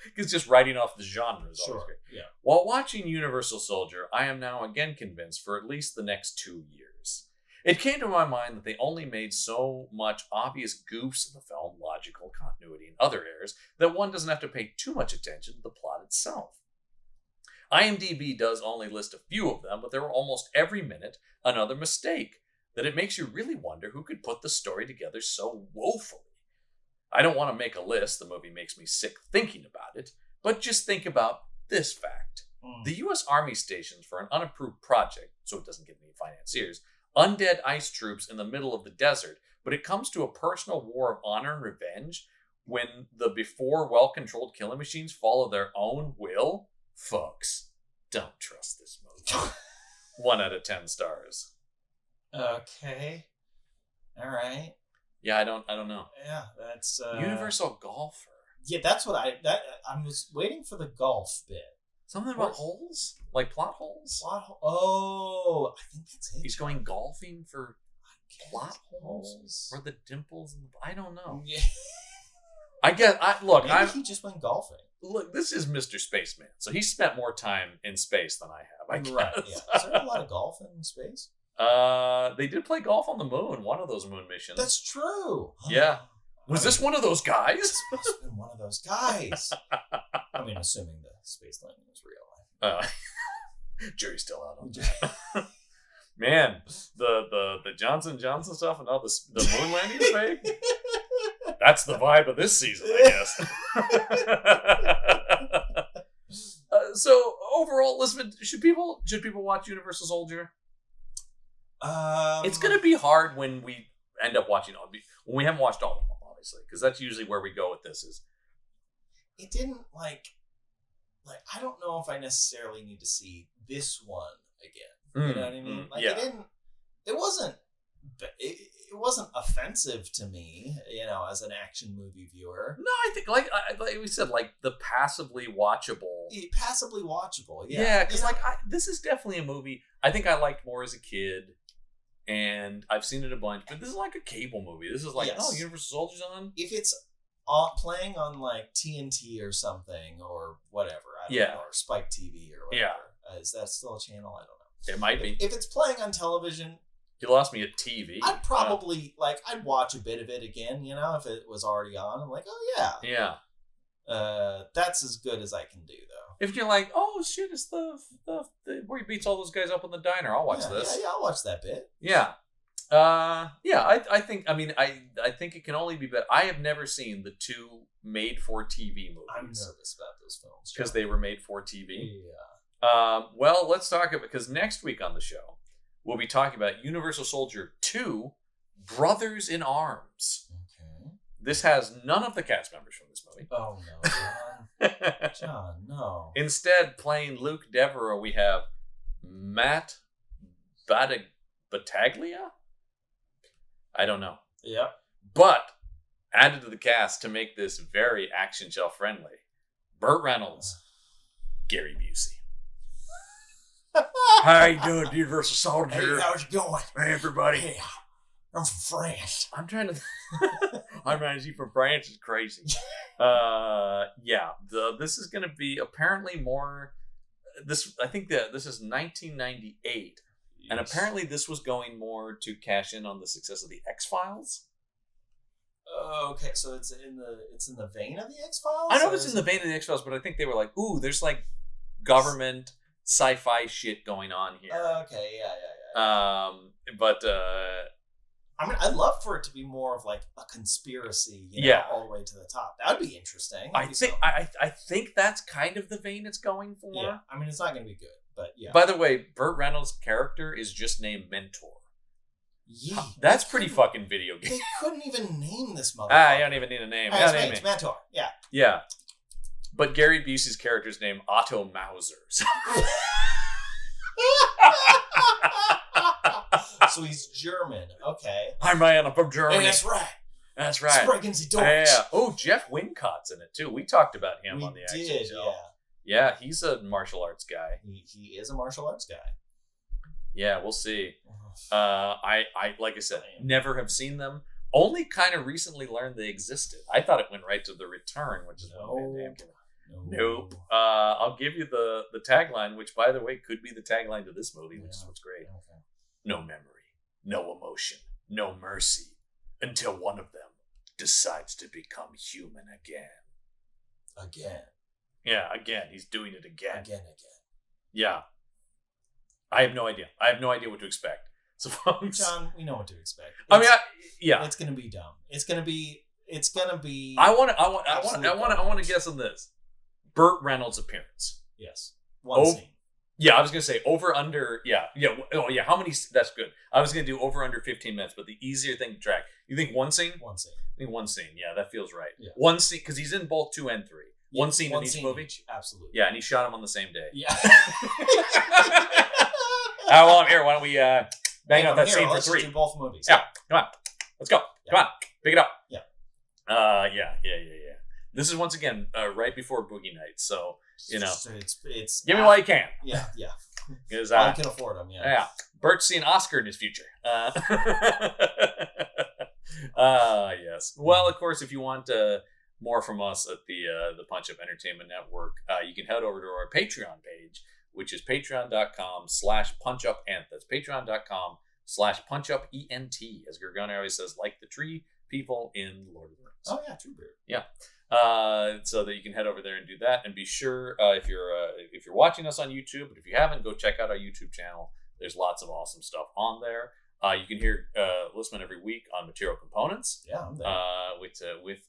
Because just writing off the genre is always great. Yeah. While watching Universal Soldier, I am now again convinced for at least the next 2 years. It came to my mind that they only made so much obvious goofs in the film, logical continuity, and other errors, that one doesn't have to pay too much attention to the plot itself. IMDb does only list a few of them, but there were almost every minute another mistake, that it makes you really wonder who could put the story together so woefully. I don't want to make a list, the movie makes me sick thinking about it, but just think about this fact. The U.S. Army stations for an unapproved project, so it doesn't get any financiers, undead ice troops in the middle of the desert, but it comes to a personal war of honor and revenge when the before well-controlled killing machines follow their own will. Folks, don't trust this movie. 1 out of 10 stars. Okay. All right. Yeah, I don't know. Yeah, that's Universal Golfer. Yeah, that's what I was waiting for the golf bit. Something about holes? Like plot holes? Oh, I think that's it. He's going golfing for plot holes? Or the dimples? I don't know. Yeah. Maybe he just went golfing. Look, this is Mr. Spaceman, so he spent more time in space than I have, I guess. Right, yeah. Is there a lot of golf in space? They did play golf on the moon, one of those moon missions. That's true. Yeah. Was this one of those guys? This must have been one of those guys. I mean, assuming the space landing was real. Jury's still out on that. Man, the Johnson Johnson stuff and all the moon landing is fake. That's the vibe of this season, I guess. So overall, listen, should people watch Universal Soldier? It's going to be hard when we end up watching when we haven't watched all of them, obviously, because that's usually where we go with this. Is it didn't like I don't know if I necessarily need to see this one again. You know what I mean? Like it wasn't offensive to me, as an action movie viewer. No, I think like we said, like the passively watchable. Passively watchable, yeah. Yeah, because this is definitely a movie I think I liked more as a kid, and I've seen it a bunch. But this is like a cable movie. This is like, Universal Soldier's on. If it's playing on like TNT or something or whatever, I don't know, or Spike TV or whatever. Is that still a channel? I don't know. It might be. If it's playing on television. You lost me at TV. I'd probably I'd watch a bit of it again, if it was already on. I'm like, oh yeah. Yeah. That's as good as I can do though. If you're like, oh shit, it's the where he beats all those guys up in the diner, I'll watch this. Yeah, I'll watch that bit. Yeah. I think I think it can only be better. I have never seen the 2 made for TV movies. I'm nervous about those films because they were made for TV. Yeah. Well, let's talk about, because next week on the show, we'll be talking about Universal Soldier 2, Brothers in Arms. Okay. This has none of the cast members from this movie. Oh, no, John. John, no. Instead, playing Luke Devereaux, we have Matt Battaglia? I don't know. Yep. But added to the cast to make this very action shell friendly, Burt Reynolds, Gary Busey. How you doing, Universal Soldier? Hey, how's it going? Hey, everybody. Hey, I'm from France. I'm trying to... I'm actually from France. It's crazy. This is going to be apparently more... I think that this is 1998. Yes. And apparently this was going more to cash in on the success of the X-Files. Okay, so it's in the vein of the X-Files? I know it's in the vein of the X-Files, but I think they were like, ooh, there's like government sci-fi shit going on here. Okay, yeah. I mean, I'd love for it to be more of like a conspiracy, all the way to the top. That would be interesting. I think that's kind of the vein it's going for. Yeah, I mean, it's not going to be good, but yeah. By the way, Burt Reynolds' character is just named Mentor. Yeah, that's pretty fucking video game. They couldn't even name this motherfucker. You don't even need a name. It's Mentor. Yeah. Yeah. But Gary Busey's character's named Otto Mauser. So he's German. Okay. I'm from Germany. Hey, that's right. That's right. Sprechen Sie Deutsch. Yeah. Oh, Jeff Wincott's in it too. We talked about him on the action show. Yeah, he's a martial arts guy. He is a martial arts guy. Yeah, we'll see. I like I said, never have seen them. Only kind of recently learned they existed. I thought it went right to The Return, which is one Van Damme. Nope. I'll give you the tagline, which by the way could be the tagline to this movie, which is what's great. Okay. No memory, no emotion, no mercy, until one of them decides to become human again. Again. Yeah, again. He's doing it again. Again. Yeah. I have no idea. I have no idea what to expect. So, folks, John, we know what to expect. It's going to be dumb. It's going to be. I want to guess on this. Burt Reynolds' appearance. Yes. One scene. Yeah, I was gonna say over under. Yeah. Oh yeah. How many? That's good. I was gonna do over under 15 minutes, but the easier thing to track. You think one scene? One scene. I think one scene. Yeah, that feels right. Yeah. One scene because he's in both 2 and 3. One scene in each movie. Absolutely. Yeah, and he shot him on the same day. Yeah. Well, I'm here. Why don't we bang out that scene for 3? Let's do both movies. Yeah. Come on. Let's go. Yeah. Come on. Pick it up. Yeah. Yeah. This is once again right before Boogie Nights, so it's give me while you can. Yeah. Because I can afford them. Yeah. Yeah. Bert's seeing Oscar in his future. Yes. Well, of course, if you want more from us at the Punch Up Entertainment Network, you can head over to our Patreon page, which is patreon.com/punchupent. That's patreon.com/punchupent. As Gorgoni always says, like the tree people in Lord of the Rings. Oh yeah, Treebeard. Yeah. So that you can head over there and do that, and be sure if you're watching us on YouTube, but if you haven't, go check out our YouTube channel. There's lots of awesome stuff on there. You can hear Lissman every week on Material Components. Yeah, I'm there.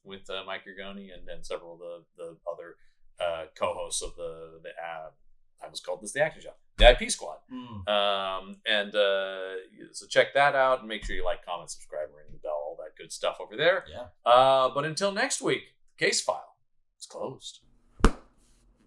With Mike Gorgoni and several of the other co-hosts of the I was called this the Action Show, the IP Squad. So check that out and make sure you like, comment, subscribe, ring the bell, all that good stuff over there. Yeah. But until next week, Case File is closed.